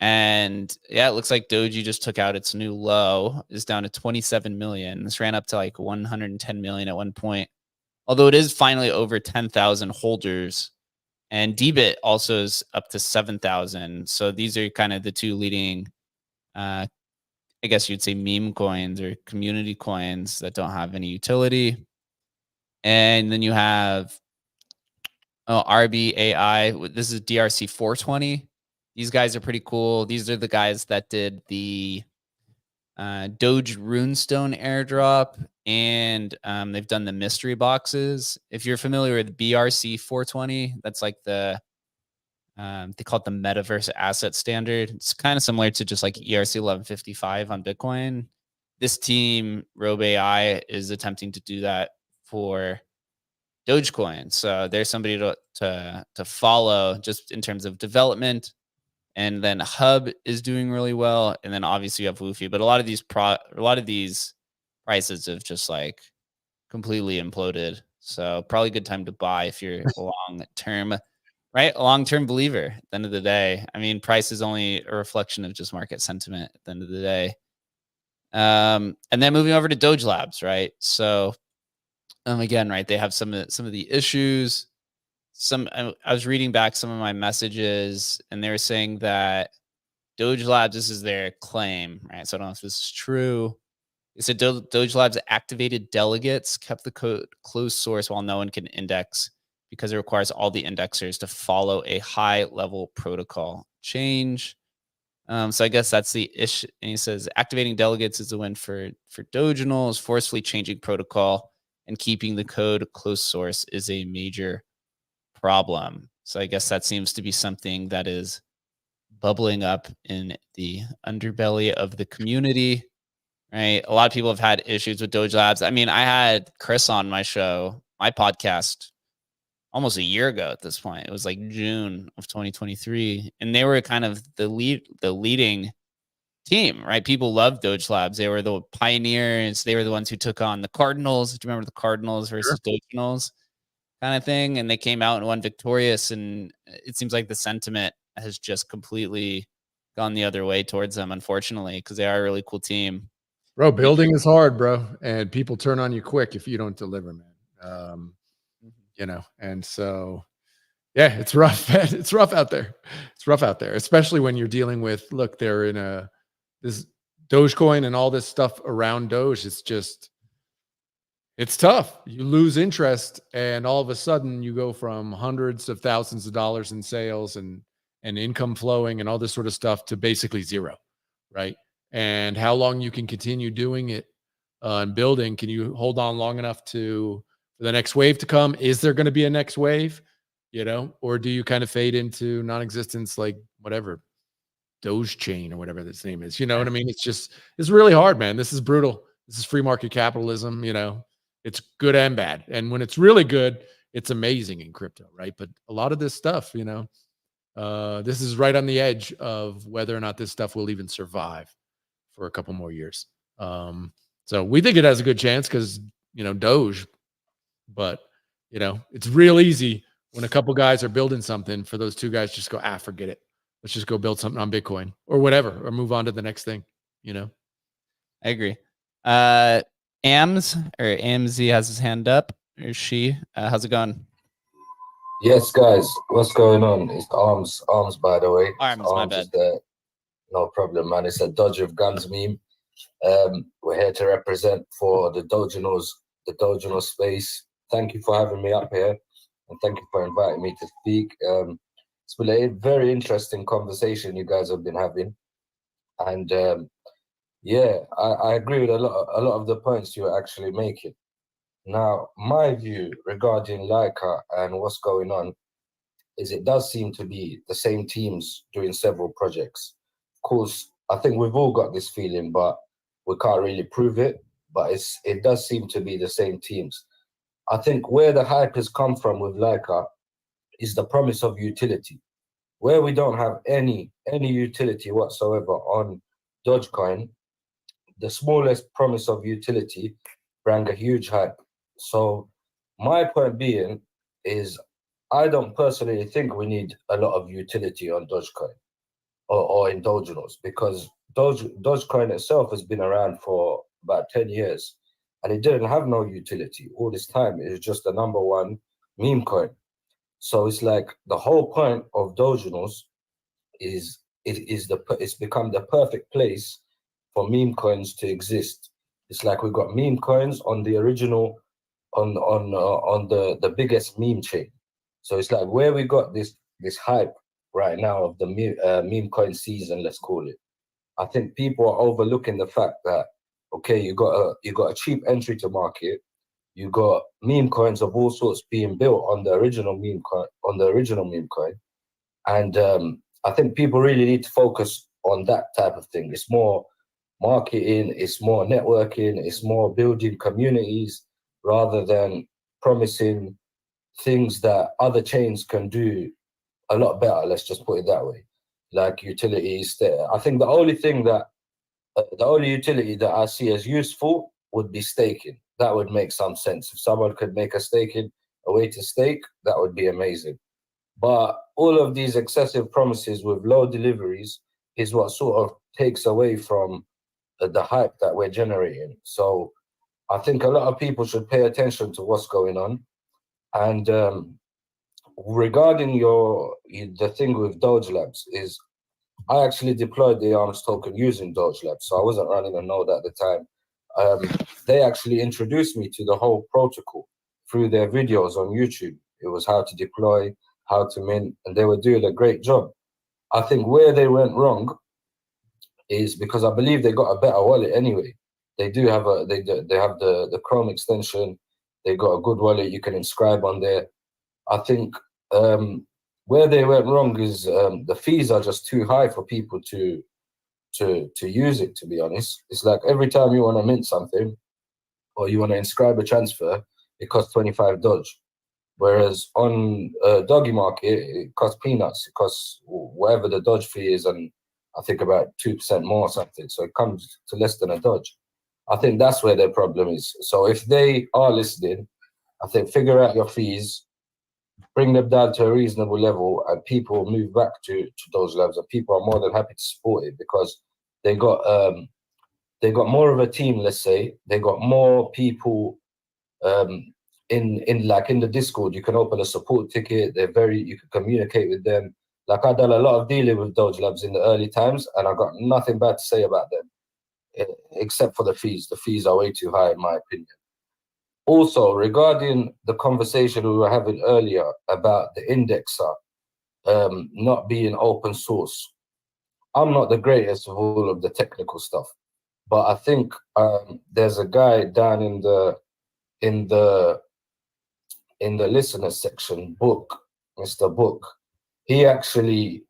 And yeah, it looks like Doji just took out its new low, is down to 27 million. This ran up to like 110 million at one point. Although it is finally over 10,000 holders. And DBit also is up to 7,000. So these are kind of the 2 leading, I guess you'd say, meme coins or community coins that don't have any utility. And then you have RBAI. This is DRC 420. These guys are pretty cool. These are the guys that did the Doge Runestone airdrop, and they've done the mystery boxes. If you're familiar with BRC 420, that's like they call it the Metaverse Asset Standard. It's kind of similar to just like ERC 1155 on Bitcoin. This team, Robe AI, is attempting to do that for Dogecoin. So there's somebody to follow just in terms of development. And then Hub is doing really well, and then obviously you have Woofie. But a lot of these prices have just like completely imploded. So probably a good time to buy if you're long term, right? A long term believer. At the end of the day, I mean, price is only a reflection of just market sentiment. At the end of the day, and then moving over to Doge Labs, right? So again, right, they have some of the issues. I was reading back some of my messages, and they were saying that Doge Labs, this is their claim, right? So I don't know if this is true. It said Doge Labs activated delegates, kept the code closed source while no one can index because it requires all the indexers to follow a high-level protocol change. So I guess that's the issue. And he says activating delegates is a win for Doginals. Forcefully changing protocol and keeping the code closed source is a major problem. So I guess that seems to be something that is bubbling up in the underbelly of the community, right? A lot of people have had issues with Doge Labs. I mean, I had Chris on my show, my podcast, almost a year ago at this point. It was like June of 2023. And they were kind of the leading team, right? People loved Doge Labs. They were the pioneers. They were the ones who took on the Cardinals. Do you remember the Cardinals versus Doginals kind of thing? And they came out and won victorious. And it seems like the sentiment has just completely gone the other way towards them, unfortunately, because they are a really cool team.
Bro, building is hard, bro. And people turn on you quick if you don't deliver, man. You know, and so, yeah, it's rough. It's rough out there. It's rough out there, especially when you're dealing with, look, they're in this Dogecoin and all this stuff around Doge. It's tough. You lose interest, and all of a sudden you go from hundreds of thousands of dollars in sales and income flowing and all this sort of stuff to basically zero, right? And how long you can continue doing it and building? Can you hold on long enough for the next wave to come? Is there going to be a next wave, you know, or do you kind of fade into non-existence, like whatever, Doge chain or whatever this name is, you know what I mean? It's really hard, man. This is brutal. This is free market capitalism, you know, it's good and bad. And when it's really good, it's amazing in crypto, right? But a lot of this stuff, you know, this is right on the edge of whether or not this stuff will even survive for a couple more years. So we think it has a good chance because, you know, Doge, but, you know, it's real easy when a couple guys are building something for those two guys just go, forget it. Let's just go build something on Bitcoin or whatever, or move on to the next thing, you know?
I agree. AMZ has his hand up, or she. How's it going?
Yes, guys, what's going on? It's Arms, by the way.
Arms, my bad.
Is there. No problem, man. It's a Dodge of Guns meme. We're here to represent for the Doginals space. Thank you for having me up here, and thank you for inviting me to speak. It's been a very interesting conversation you guys have been having, and yeah, I agree with a lot of the points you were actually making. Now, my view regarding Leica and what's going on is it does seem to be the same teams doing several projects. Of course, I think we've all got this feeling, but we can't really prove it. But it does seem to be the same teams. I think where the hype has come from with Leica is the promise of utility. Where we don't have any utility whatsoever on Dogecoin, the smallest promise of utility bring a huge hype. So my point being is I don't personally think we need a lot of utility on Dogecoin or in Doginals, because Dogecoin itself has been around for about 10 years and it didn't have no utility. All this time it was just the number one meme coin. So it's like the whole point of Doginals is it's become the perfect place for meme coins to exist. It's like we've got meme coins on the original, on the biggest meme chain. So it's like where we got this hype right now of the meme coin season, let's call it. I think people are overlooking the fact that, okay, you got a cheap entry to market. You got meme coins of all sorts being built on the original meme coin, and I think people really need to focus on that type of thing. It's more marketing, it's more networking, it's more building communities rather than promising things that other chains can do a lot better. Let's just put it that way, like utilities. I think the only utility that I see as useful would be staking. That would make some sense. If someone could make a way to stake, that would be amazing. But all of these excessive promises with low deliveries is what sort of takes away from the hype that we're generating. So I think a lot of people should pay attention to what's going on. And regarding the thing with Doge Labs is, I actually deployed the ARMS token using Doge Labs, so I wasn't running a node at the time. They actually introduced me to the whole protocol through their videos on YouTube. It was how to deploy, how to mint, and they were doing a great job. I think where they went wrong is because I believe they got a better wallet anyway. They do have they have the Chrome extension. They got a good wallet you can inscribe on there. I think where they went wrong is the fees are just too high for people to use it, to be honest. It's like every time you want to mint something or you want to inscribe a transfer, it costs 25 Doge. Whereas on Doggy Market, it costs peanuts. It costs whatever the Doge fee is, and I think about 2% more or something. So it comes to less than a Doge. I think that's where their problem is. So if they are listening, I think figure out your fees, bring them down to a reasonable level, and people move back to those levels, and people are more than happy to support it because they got more of a team. Let's say they got more people in the Discord. You can open a support ticket. You can communicate with them. Like I've done a lot of dealing with Doge Labs in the early times, and I got nothing bad to say about them, except for the fees. The fees are way too high, in my opinion. Also, regarding the conversation we were having earlier about the indexer not being open source, I'm not the greatest of all of the technical stuff, but I think there's a guy down in the listener section, Mr. Book. He actually,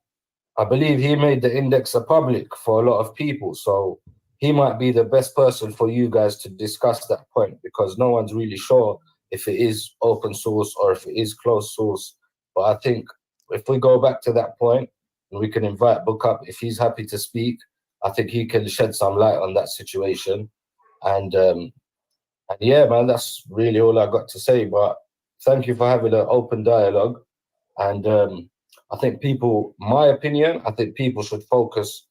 I believe he made the indexer public for a lot of people. So he might be the best person for you guys to discuss that point, because no one's really sure if it is open source or if it is closed source. But I think if we go back to that point and we can invite Book up, if he's happy to speak, I think he can shed some light on that situation. And yeah, man, that's really all I got to say. But thank you for having an open dialogue. And I think my opinion, I think people should focus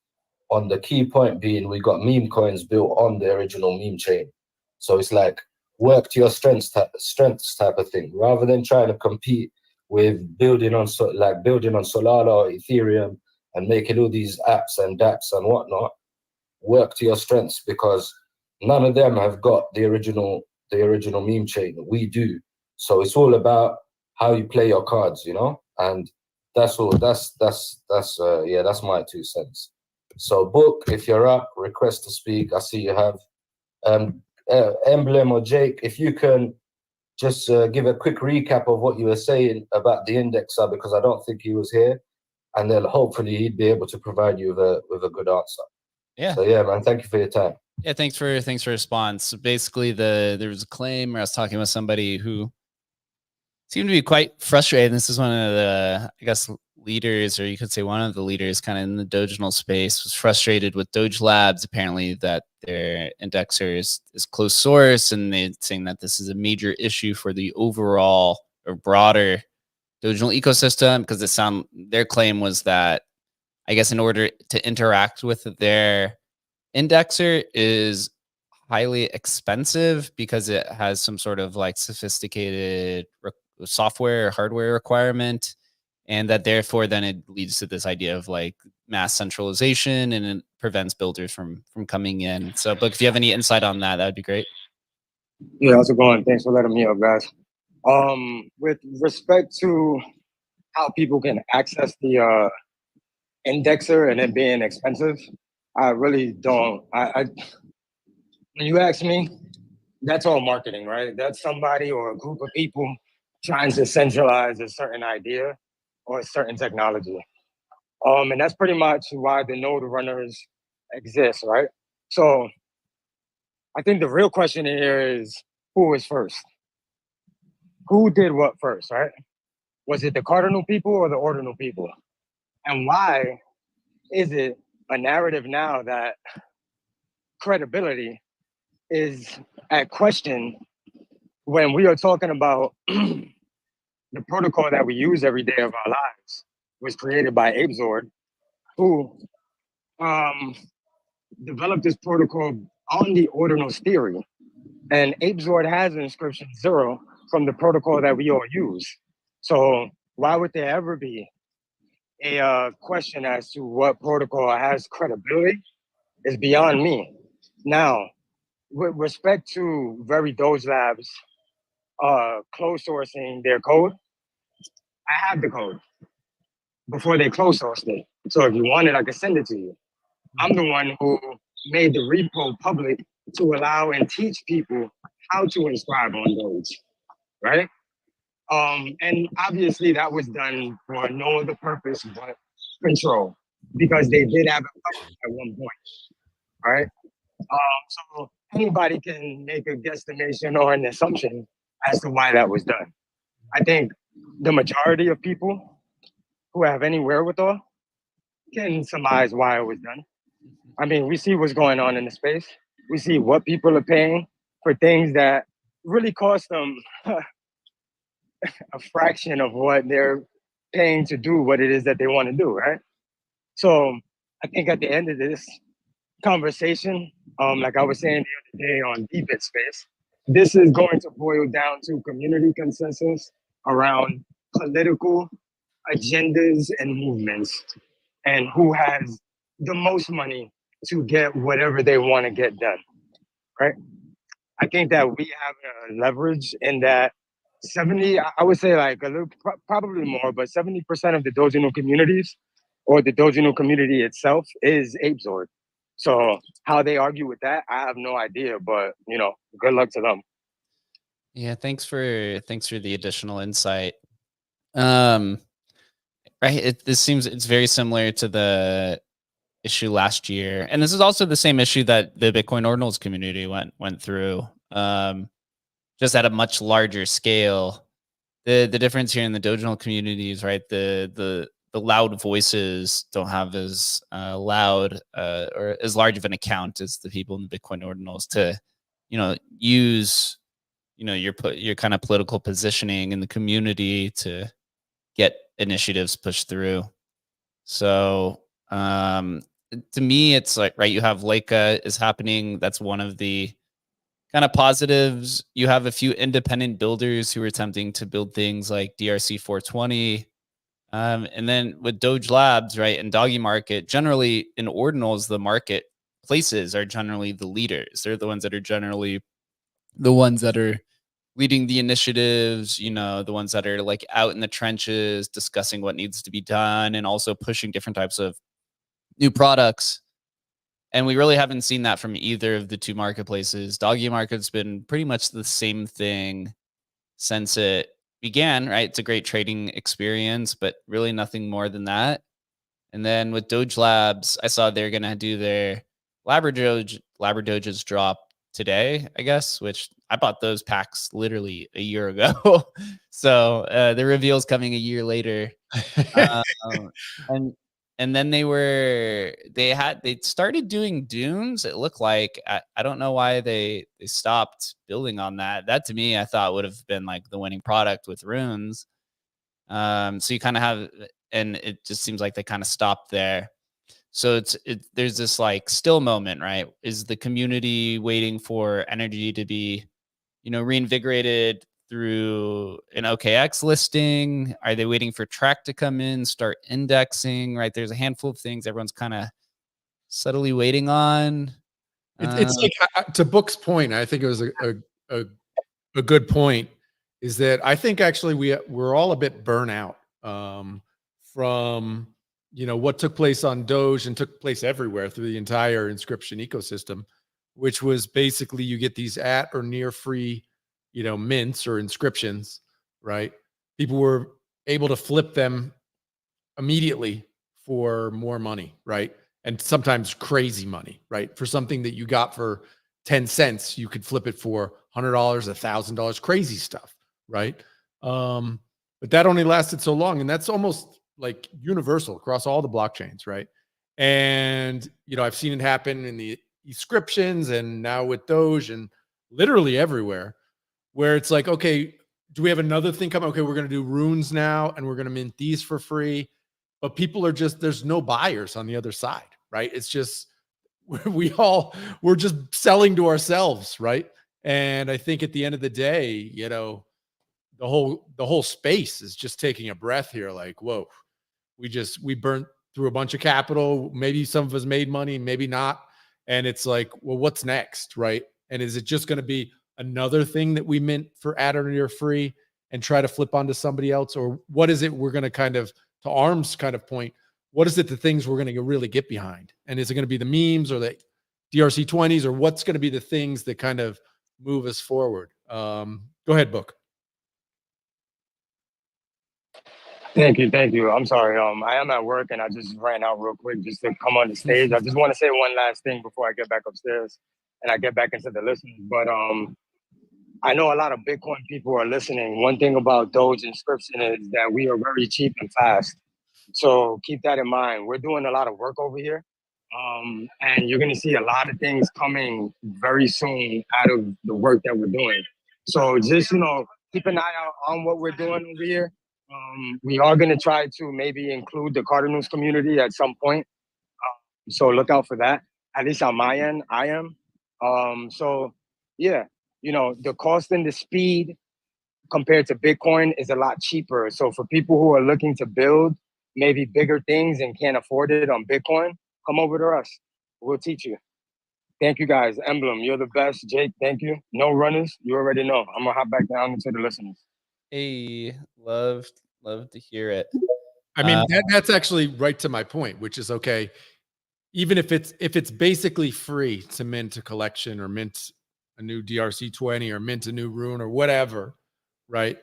on the key point being we got meme coins built on the original meme chain. So it's like work to your strengths type of thing, rather than trying to compete with building on Solana or Ethereum and making all these apps and dApps and whatnot. Work to your strengths, because none of them have got the original meme chain. We do. So it's all about how you play your cards, and that's all. That's my 2 cents. So Book, if you're up, request to speak. I see you have Emblem or Jake. If you can just give a quick recap of what you were saying about the indexer, because I don't think he was here, and then hopefully he'd be able to provide you with a good answer.
Yeah.
So yeah, man, thank you for your time.
Yeah, thanks for response. So basically, there was a claim where I was talking with somebody who seemed to be quite frustrated. This is one of the, I guess, leaders, or you could say one of the leaders kind of in the Doginal space, was frustrated with Doge Labs, apparently that their indexer is closed source, and they're saying that this is a major issue for the overall or broader Doginal ecosystem, because their claim was that, I guess, in order to interact with their indexer is highly expensive because it has some sort of like sophisticated software or hardware requirement, and that therefore then it leads to this idea of like mass centralization, and it prevents builders from coming in. So, but if you have any insight on that, that'd be great.
Yeah, how's it going? Thanks for letting me up, guys. With respect to how people can access the indexer and it being expensive, I really don't. I when you ask me, that's all marketing, right? That's somebody or a group of people trying to centralize a certain idea or a certain technology. And that's pretty much why the node runners exist, right? So I think the real question here is, who was first? Who did what first, right? Was it the cardinal people or the ordinal people? And why is it a narrative now that credibility is at question when we are talking about the protocol that we use every day of our lives was created by Abezord, who developed this protocol on the ordinals theory. And Abezord has an inscription 0 from the protocol that we all use. So why would there ever be a question as to what protocol has credibility is beyond me. Now, with respect to Very Doge Labs closed sourcing their code, I have the code before they closed sourced it. So if you want it, I can send it to you. I'm the one who made the repo public to allow and teach people how to inscribe on Doge, right? And obviously that was done for no other purpose but control, because they did have it public at one point, right? So anybody can make a guesstimation or an assumption as to why that was done. I think the majority of people who have any wherewithal can surmise why it was done. I mean, we see what's going on in the space. We see what people are paying for things that really cost them a fraction of what they're paying to do what it is that they want to do, right? So I think at the end of this conversation, like I was saying the other day on Deepit Space, this is going to boil down to community consensus around political agendas and movements, and who has the most money to get whatever they want to get done, right? I think that we have a leverage in that 70, I would say like a little, probably more, but 70% of the Dogecoin communities or the Dogecoin community itself is ApeZord. So how they argue with that, I have no idea, but you know, good luck to them.
Yeah, thanks for the additional insight. Right, this seems it's very similar to the issue last year, and this is also the same issue that the Bitcoin Ordinals community went through, just at a much larger scale. The difference here in the Doginal community is, right, the loud voices don't have as loud or as large of an account as the people in the Bitcoin Ordinals to, use, your kind of political positioning in the community to get initiatives pushed through. So to me, it's like, right, you have Leica is happening. That's one of the kind of positives. You have a few independent builders who are attempting to build things like DRC 420. And then with Doge Labs, right, and Doggy Market, generally in Ordinals, the market places are generally the leaders. They're the ones that are generally the ones that are leading the initiatives, the ones that are like out in the trenches, discussing what needs to be done, and also pushing different types of new products. And we really haven't seen that from either of the two marketplaces. Doggy Market's been pretty much the same thing since it began, right? It's a great trading experience, but really nothing more than that. And then with Doge Labs, I saw they're going to do their Labradoges drop today, I guess, which I bought those packs literally a year ago. So the reveal's coming a year later. And then they started doing dunes. It looked like, I don't know why they stopped building on that. That to me, I thought would have been like the winning product with runes. So you kind of have, and it just seems like they kind of stopped there. So there's this like still moment, right? Is the community waiting for energy to be, reinvigorated through an OKX listing? Are they waiting for track to come in, start indexing, right? There's a handful of things everyone's kind of subtly waiting on.
It's like, to Book's point, I think it was a good point, is that I think actually we're all a bit burnt out from what took place on Doge and took place everywhere through the entire inscription ecosystem, which was basically you get these at or near free mints or inscriptions, right? People were able to flip them immediately for more money, right? And sometimes crazy money, right? For something that you got for 10 cents, you could flip it for $100, $1,000, crazy stuff, right? But that only lasted so long, and that's almost like universal across all the blockchains, right? And I've seen it happen in the inscriptions and now with Doge and literally everywhere, where it's like, okay, do we have another thing coming? Okay, we're going to do runes now, and we're going to mint these for free. But people are there's no buyers on the other side, right? It's just, we're just selling to ourselves, right? And I think at the end of the day, the whole space is just taking a breath here, like, whoa, we burnt through a bunch of capital. Maybe some of us made money, maybe not. And it's like, well, what's next, right? And is it just going to be another thing that we mint for add on or free and try to flip onto somebody else? Or what is it we're going to kind of, to Arm's kind of point, what is it the things we're going to really get behind? And is it going to be the memes or the DRC20s, or what's going to be the things that kind of move us forward? Go ahead, Book.
Thank you. I'm sorry. I am at work and I just ran out real quick just to come on the stage. I just want to say one last thing before I get back upstairs and I get back into the listening. But I know a lot of Bitcoin people are listening. One thing about Doge inscription is that we are very cheap and fast. So keep that in mind. We're doing a lot of work over here. And you're going to see a lot of things coming very soon out of the work that we're doing. So just, keep an eye out on what we're doing over here. We are going to try to maybe include the Cardinals community at some point. So look out for that. At least on my end, I am. So yeah, the cost and the speed compared to Bitcoin is a lot cheaper. So for people who are looking to build maybe bigger things and can't afford it on Bitcoin, come over to us. We'll teach you. Thank you guys. Emblem, you're the best. Jake, thank you. No runners, you already know. I'm gonna hop back down into the listeners.
Hey, love to hear it.
I mean, that's actually right to my point, which is okay. Even if it's basically free to mint a collection or mint a new DRC20 or mint a new rune or whatever, right?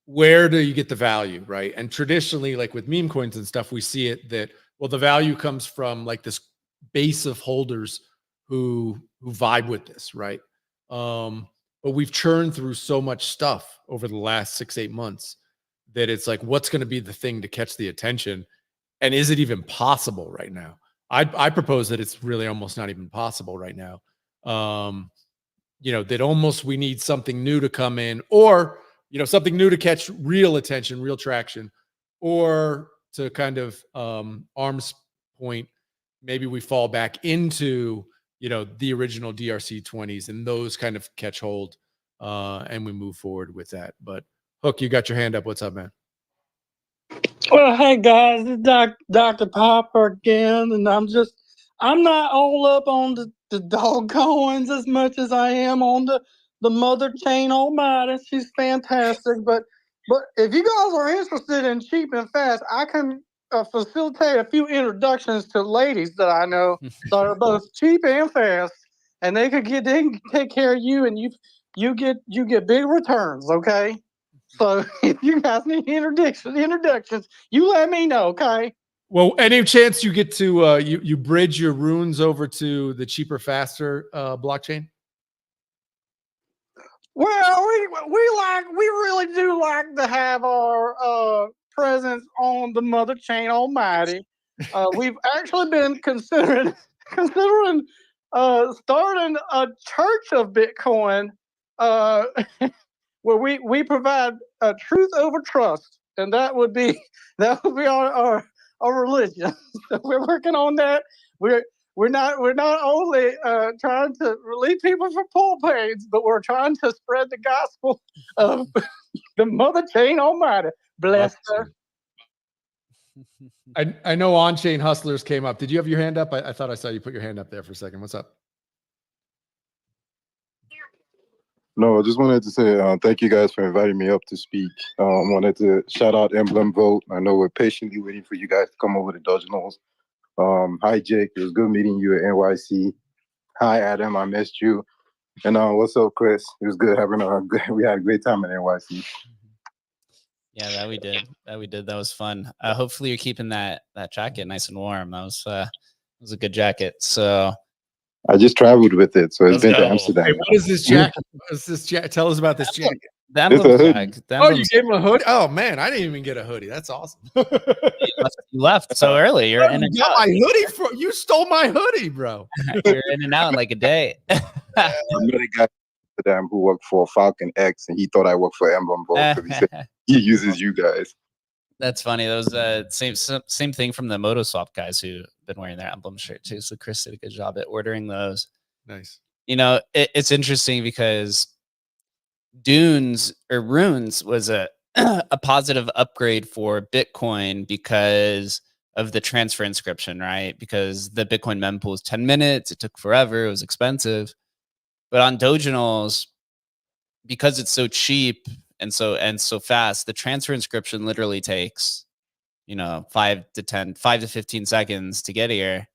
Where do you get the value, right? And traditionally, like with meme coins and stuff, we see it that, well, the value comes from like this base of holders who vibe with this, right? But we've churned through so much stuff over the last 6-8 months that it's like, what's going to be the thing to catch the attention? And is it even possible right now? I propose that it's really almost not even possible right now. That almost we need something new to come in, or something new to catch real attention, real traction, or to kind of Arm's point, maybe we fall back into the original DRC20s and those kind of catch hold, and we move forward with that. But Hook, you got your hand up. What's up, man?
Well, hey guys, it's Dr. Popper again, and I'm not all up on the Dogecoins as much as I am on the Mother Chain Almighty. She's fantastic, but if you guys are interested in cheap and fast, I can facilitate a few introductions to ladies that I know that are both cheap and fast, and they can take care of you, and you get big returns. Okay. So if you guys need introductions, you let me know, okay?
Well, any chance you get to you bridge your runes over to the cheaper, faster blockchain?
Well, we really do like to have our presence on the Mother Chain Almighty. We've actually been considering starting a church of Bitcoin. Where we provide truth over trust, and that would be our religion. So we're working on that. We're not only trying to relieve people from poll pains, but we're trying to spread the gospel of the Mother Chain Almighty. Bless her.
I know on-chain hustlers came up. Did you have your hand up? I thought I saw you put your hand up there for a second. What's up?
No, I just wanted to say thank you guys for inviting me up to speak. Wanted to shout out Emblem Vote. I know we're patiently waiting for you guys to come over to Doginals. Hi, Jake. It was good meeting you at NYC. Hi, Adam. I missed you. And what's up, Chris? It was good having we had a great time at NYC.
Yeah, that we did. That was fun. Hopefully you're keeping that jacket nice and warm. That was a good jacket. So
I just traveled with it, so it's been to Amsterdam.
Hey, what is this jacket? What is this jacket? Tell us about this jacket.
It's a hoodie.
Oh, you gave him a hoodie? Oh man, I didn't even get a hoodie. That's awesome.
You left so early. You're in and out.
My hoodie you stole my hoodie, bro.
You're in and out in like a day.
I met a guy in Amsterdam who worked for Falcon X, and he thought I worked for Emblem Vote because he said he uses you guys.
That's funny. That was same thing from the MotoSwap guys who've been wearing their Emblem shirt too. So Chris did a good job at ordering those.
Nice.
It's interesting because Runes was a a positive upgrade for Bitcoin because of the transfer inscription, right? Because the Bitcoin mempool was 10 minutes. It took forever. It was expensive. But on Doginals, because it's so cheap and so fast, the transfer inscription literally takes, 5 to 15 seconds to get here.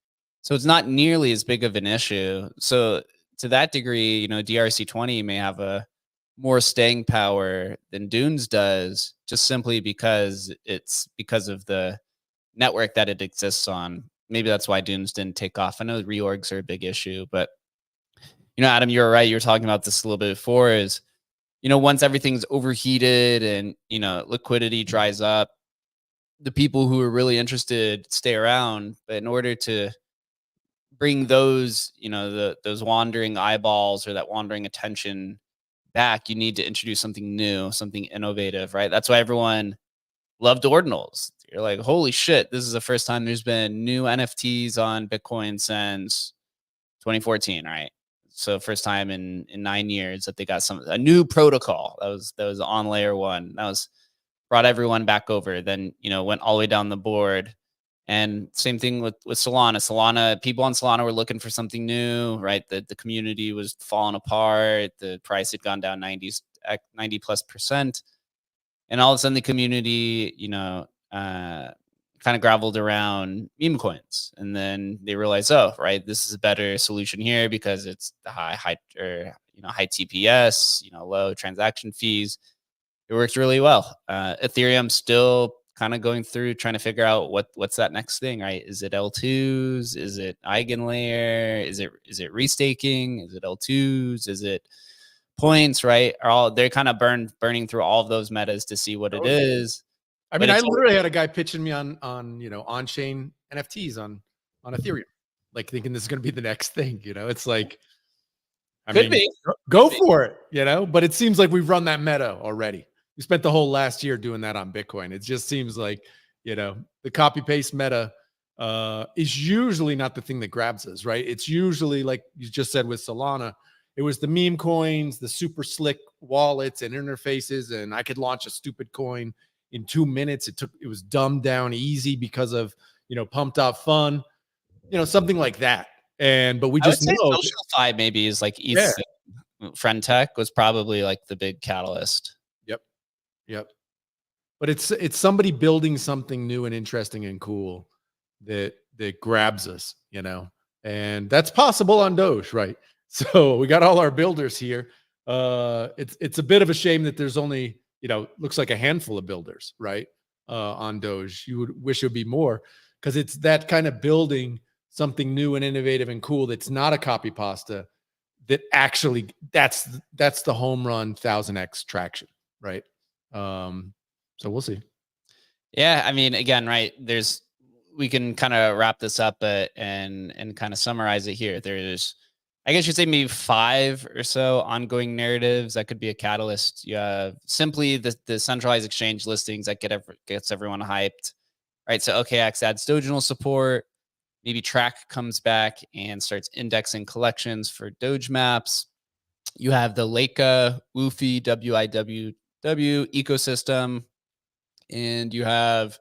So it's not nearly as big of an issue. So to that degree, DRC20 may have a more staying power than Dunes does, just simply because of the network that it exists on. Maybe that's why Dunes didn't take off. I know reorgs are a big issue, but Adam, you're right. You were talking about this a little bit before. Is once everything's overheated and liquidity dries up, the people who are really interested stay around. But in order to bring those, those wandering eyeballs or that wandering attention back, you need to introduce something new, something innovative, right? That's why everyone loved ordinals. You're like, holy shit, this is the first time there's been new NFTs on Bitcoin since 2014, right? So first time in 9 years that they got a new protocol that was on layer 1. That was brought everyone back over. Then went all the way down the board. And same thing with Solana. People on Solana were looking for something new, right? The community was falling apart. The price had gone down 90+%. And all of a sudden the community, kind of graveled around meme coins. And then they realized, oh, right, this is a better solution here because it's the high TPS, low transaction fees. It works really well. Ethereum still kind of going through trying to figure out what's that next thing, right? Is it L2's? Is it eigenlayer? Is it restaking? Is it L2's? Is it points, right? They're kind of burning through all of those metas to see what it is.
I mean, I literally had a guy pitching me on on-chain NFTs on Ethereum, like thinking this is going to be the next thing. It's like,
Could be.
Go for it, but it seems like we've run that meta already. We spent the whole last year doing that on Bitcoin. It just seems like, the copy paste meta is usually not the thing that grabs us, right? It's usually, like you just said with Solana, it was the meme coins, the super slick wallets and interfaces, and I could launch a stupid coin in 2 minutes. It was dumbed down easy because of, pumped up fun, something like that. But we just know
SocialFi maybe is like ETH. Friend Tech was probably like the big catalyst.
Yep. But it's somebody building something new and interesting and cool that grabs us, and that's possible on Doge, right? So we got all our builders here. It's a bit of a shame that there's only, looks like a handful of builders, right? On Doge. You would wish it would be more, because it's that kind of building something new and innovative and cool that's not a copy pasta, that actually that's the home run 1000x traction, right? So we'll see.
Yeah, I mean, again, right, we can kind of wrap this up and kind of summarize it here. There's, I guess you'd say, maybe 5 or so ongoing narratives that could be a catalyst. You have simply the centralized exchange listings that gets everyone hyped, right? So OKX adds Doginal support. Maybe Track comes back and starts indexing collections for Doge maps. You have the Leica, Woofy, WIWW ecosystem, and you have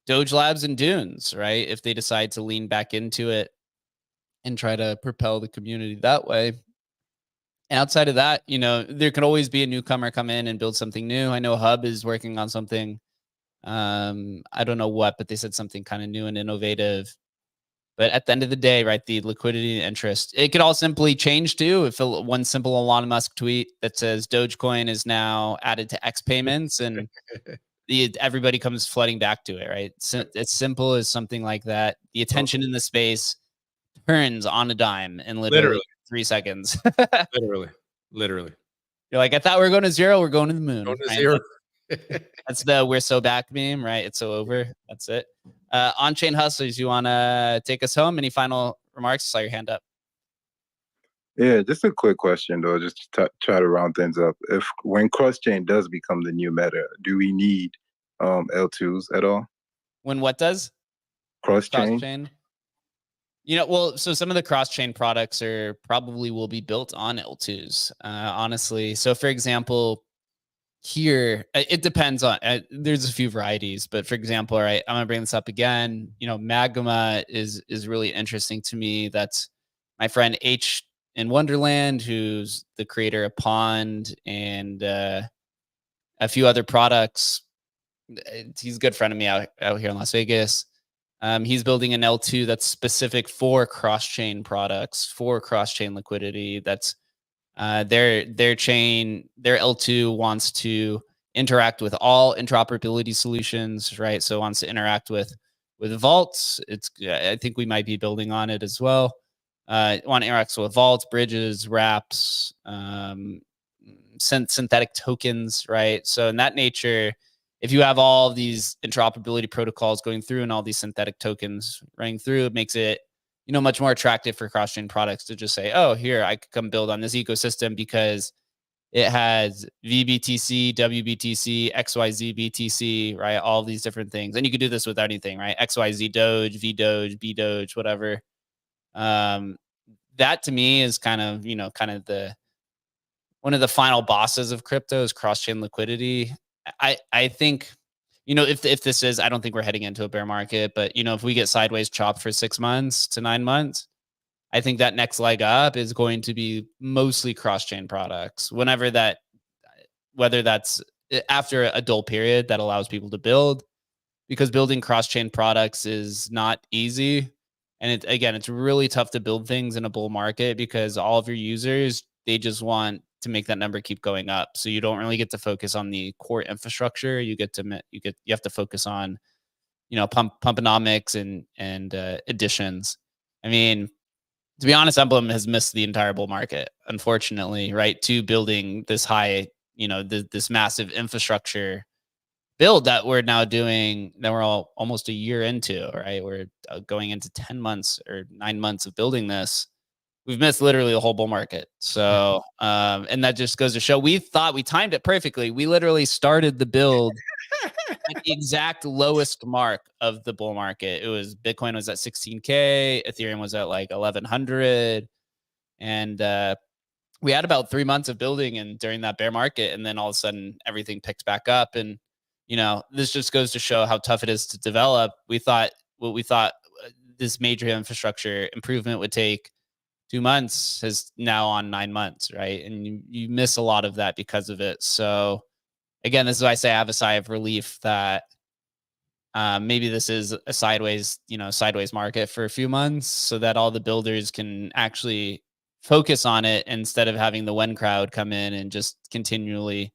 Doge Labs and Dunes, right? If they decide to lean back into it and try to propel the community that way. And outside of that, there could always be a newcomer come in and build something new. I know Hub is working on something. I don't know what, but they said something kind of new and innovative. But at the end of the day, right, the liquidity and interest, it could all simply change too. If one simple Elon Musk tweet that says Dogecoin is now added to X payments, and everybody comes flooding back to it, right? So it's simple as something like that. The attention in the space turns on a dime in literally 3 seconds.
literally.
You're like, I thought we were going to zero. We're going to the moon.
Going to
right?
zero.
That's the "we're so back" meme, right? It's so over. That's it. On-chain hustlers, you want to take us home? Any final remarks? Saw your hand up.
Yeah, just a quick question though, just to try to round things up. When cross-chain does become the new meta, do we need L2's at all?
When what does?
Cross-chain?
Well, so some of the cross-chain products will be built on L2's, honestly. So for example, here, it depends on, there's a few varieties, but for example, right, I'm gonna bring this up again. Magma is really interesting to me. That's my friend H in Wonderland, who's the creator of Pond and a few other products. He's a good friend of me out here in Las Vegas. He's building an L2 that's specific for cross-chain products, for cross-chain liquidity. That's their chain, their L2 wants to interact with all interoperability solutions, right? So it wants to interact with vaults. I think we might be building on it as well. Want to interact with vaults, bridges, wraps, synthetic tokens, right? So in that nature, if you have all these interoperability protocols going through and all these synthetic tokens running through, it makes it much more attractive for cross-chain products to just say, oh, here, I could come build on this ecosystem because it has VBTC, WBTC, XYZ BTC, right? All these different things. And you could do this with anything, right? XYZ Doge, V Doge, B Doge, whatever. That to me is kind of one of the final bosses of crypto is cross-chain liquidity. I think, if this is, I don't think we're heading into a bear market, but if we get sideways chopped for 6 months to 9 months, I think that next leg up is going to be mostly cross-chain products. Whether that's after a dull period that allows people to build, because building cross-chain products is not easy. And it's really tough to build things in a bull market because all of your users, they just want to make that number keep going up. So you don't really get to focus on the core infrastructure. You have to focus on, pumponomics and additions. I mean, to be honest, Emblem has missed the entire bull market, unfortunately, right? To building this high, this massive infrastructure build that we're now doing, that we're all almost a year into, right? We're going into 10 months or 9 months of building this. We've missed literally the whole bull market. So, and that just goes to show, we thought we timed it perfectly. We literally started the build at the exact lowest mark of the bull market. Bitcoin was at 16K, Ethereum was at like 1100. And we had about 3 months of building and during that bear market. And then all of a sudden everything picked back up. And, this just goes to show how tough it is to develop. What we thought this major infrastructure improvement would take 2 months is now on 9 months, right? And you miss a lot of that because of it. So again, this is why I say I have a sigh of relief that maybe this is a sideways market for a few months so that all the builders can actually focus on it instead of having the one crowd come in and just continually,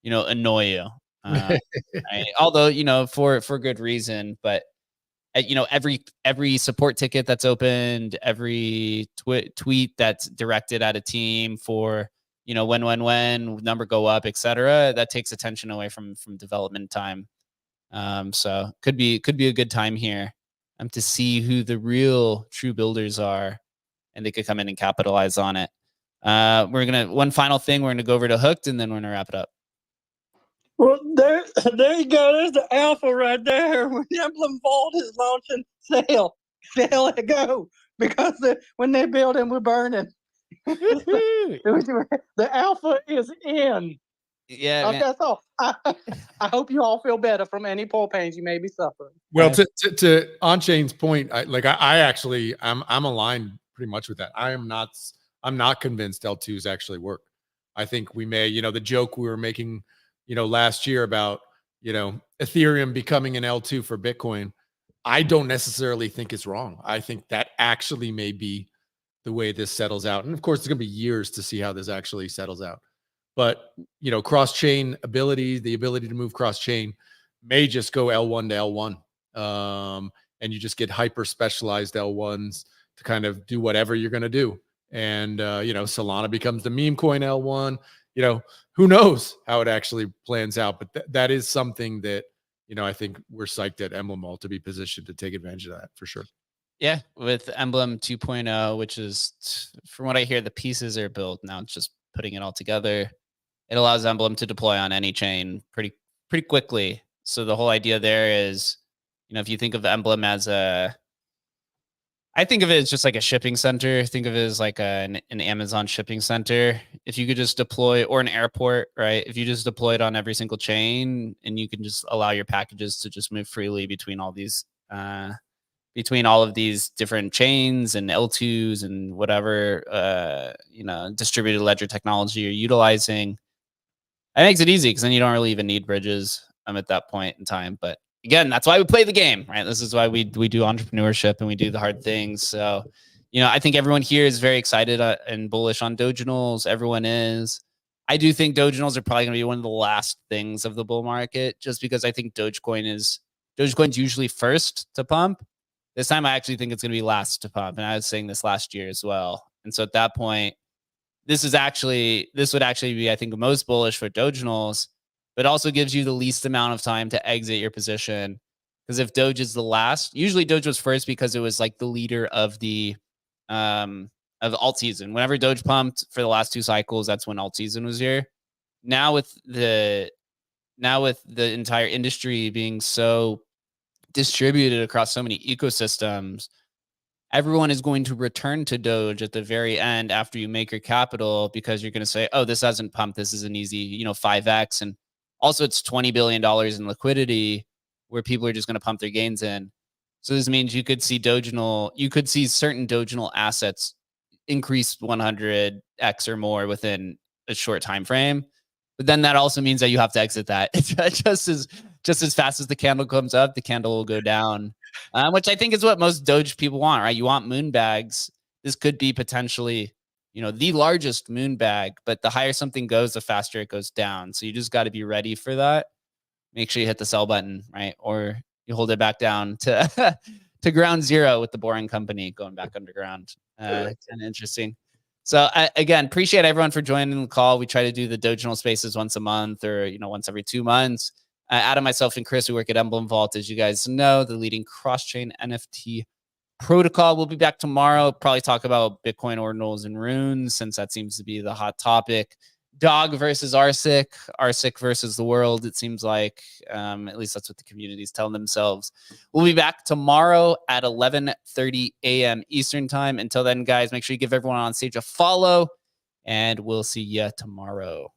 annoy you. Right? Although, for good reason, but every support ticket that's opened, every tweet that's directed at a team for, when number go up, etc., that takes attention away from development time. So could be a good time here to see who the real true builders are, and they could come in and capitalize on it. One final thing, we're gonna go over to Hooked, and then we're gonna wrap it up.
Well, there you go. There's the alpha right there. When Emblem Vault is launching, sell it, go, because when they build and we're burning. The alpha is in.
Yeah.
Okay, that's all. I hope you all feel better from any poor pains you may be suffering.
Well, to On-Chain's point, I'm aligned pretty much with that. I'm not convinced L2s actually work. I think we may, the joke we were making, last year about, Ethereum becoming an L2 for Bitcoin, I don't necessarily think it's wrong. I think that actually may be the way this settles out. And of course, it's going to be years to see how this actually settles out. But, cross-chain ability, the ability to move cross-chain may just go L1 to L1. And you just get hyper-specialized L1s to kind of do whatever you're going to do. And, Solana becomes the meme coin L1. Who knows how it actually plans out. But that is something that, I think we're psyched at Emblem all to be positioned to take advantage of that for sure.
Yeah, with Emblem 2.0, which is, from what I hear, the pieces are built. Now it's just putting it all together. It allows Emblem to deploy on any chain pretty quickly. So the whole idea there is, if you think of Emblem as a I think of it as just like a shipping center. Think of it as like an Amazon shipping center. If you could just deploy, or an airport, right? If you just deploy it on every single chain, and you can just allow your packages to just move freely between all these, between all of these different chains and L2's and whatever, distributed ledger technology you're utilizing. It makes it easy because then you don't really even need bridges at that point in time. But again, that's why we play the game, right? This is why we do entrepreneurship and we do the hard things. So, I think everyone here is very excited and bullish on Doginals. Everyone is. I do think Doginals are probably going to be one of the last things of the bull market, just because I think Dogecoin's usually first to pump. This time, I actually think it's going to be last to pump, and I was saying this last year as well. And so at that point, this would actually be, I think, most bullish for Doginals, but also gives you the least amount of time to exit your position. Because if Doge is the last, usually Doge was first because it was like the leader of the alt season. Whenever Doge pumped for the last 2 cycles, that's when alt season was here. Now with the entire industry being so distributed across so many ecosystems, everyone is going to return to Doge at the very end after you make your capital, because you're going to say, oh, this hasn't pumped. This is an easy, 5x. And also it's $20 billion in liquidity where people are just going to pump their gains in. So this means you could see certain Doginal assets increase 100x or more within a short time frame. But then that also means that you have to exit that just as fast as the candle comes up, the candle will go down. Which I think is what most Doge people want, right? You want moon bags. This could be potentially, the largest moon bag, but the higher something goes, the faster it goes down. So you just got to be ready for that. Make sure you hit the sell button, right? Or you hold it back down to to ground zero with the Boring Company going back underground. Kind of interesting. So again, appreciate everyone for joining the call. We try to do the Doginal spaces once a month, or once every 2 months. Adam, myself, and Chris, we work at Emblem Vault, as you guys know, the leading cross-chain NFT protocol. We'll be back tomorrow. Probably talk about Bitcoin ordinals and runes, since that seems to be the hot topic. Dog versus RSIC versus the world, it seems like. At least that's what the community is telling themselves. We'll be back tomorrow at 11:30 a.m. Eastern time. Until then, guys, make sure you give everyone on stage a follow, and we'll see you tomorrow.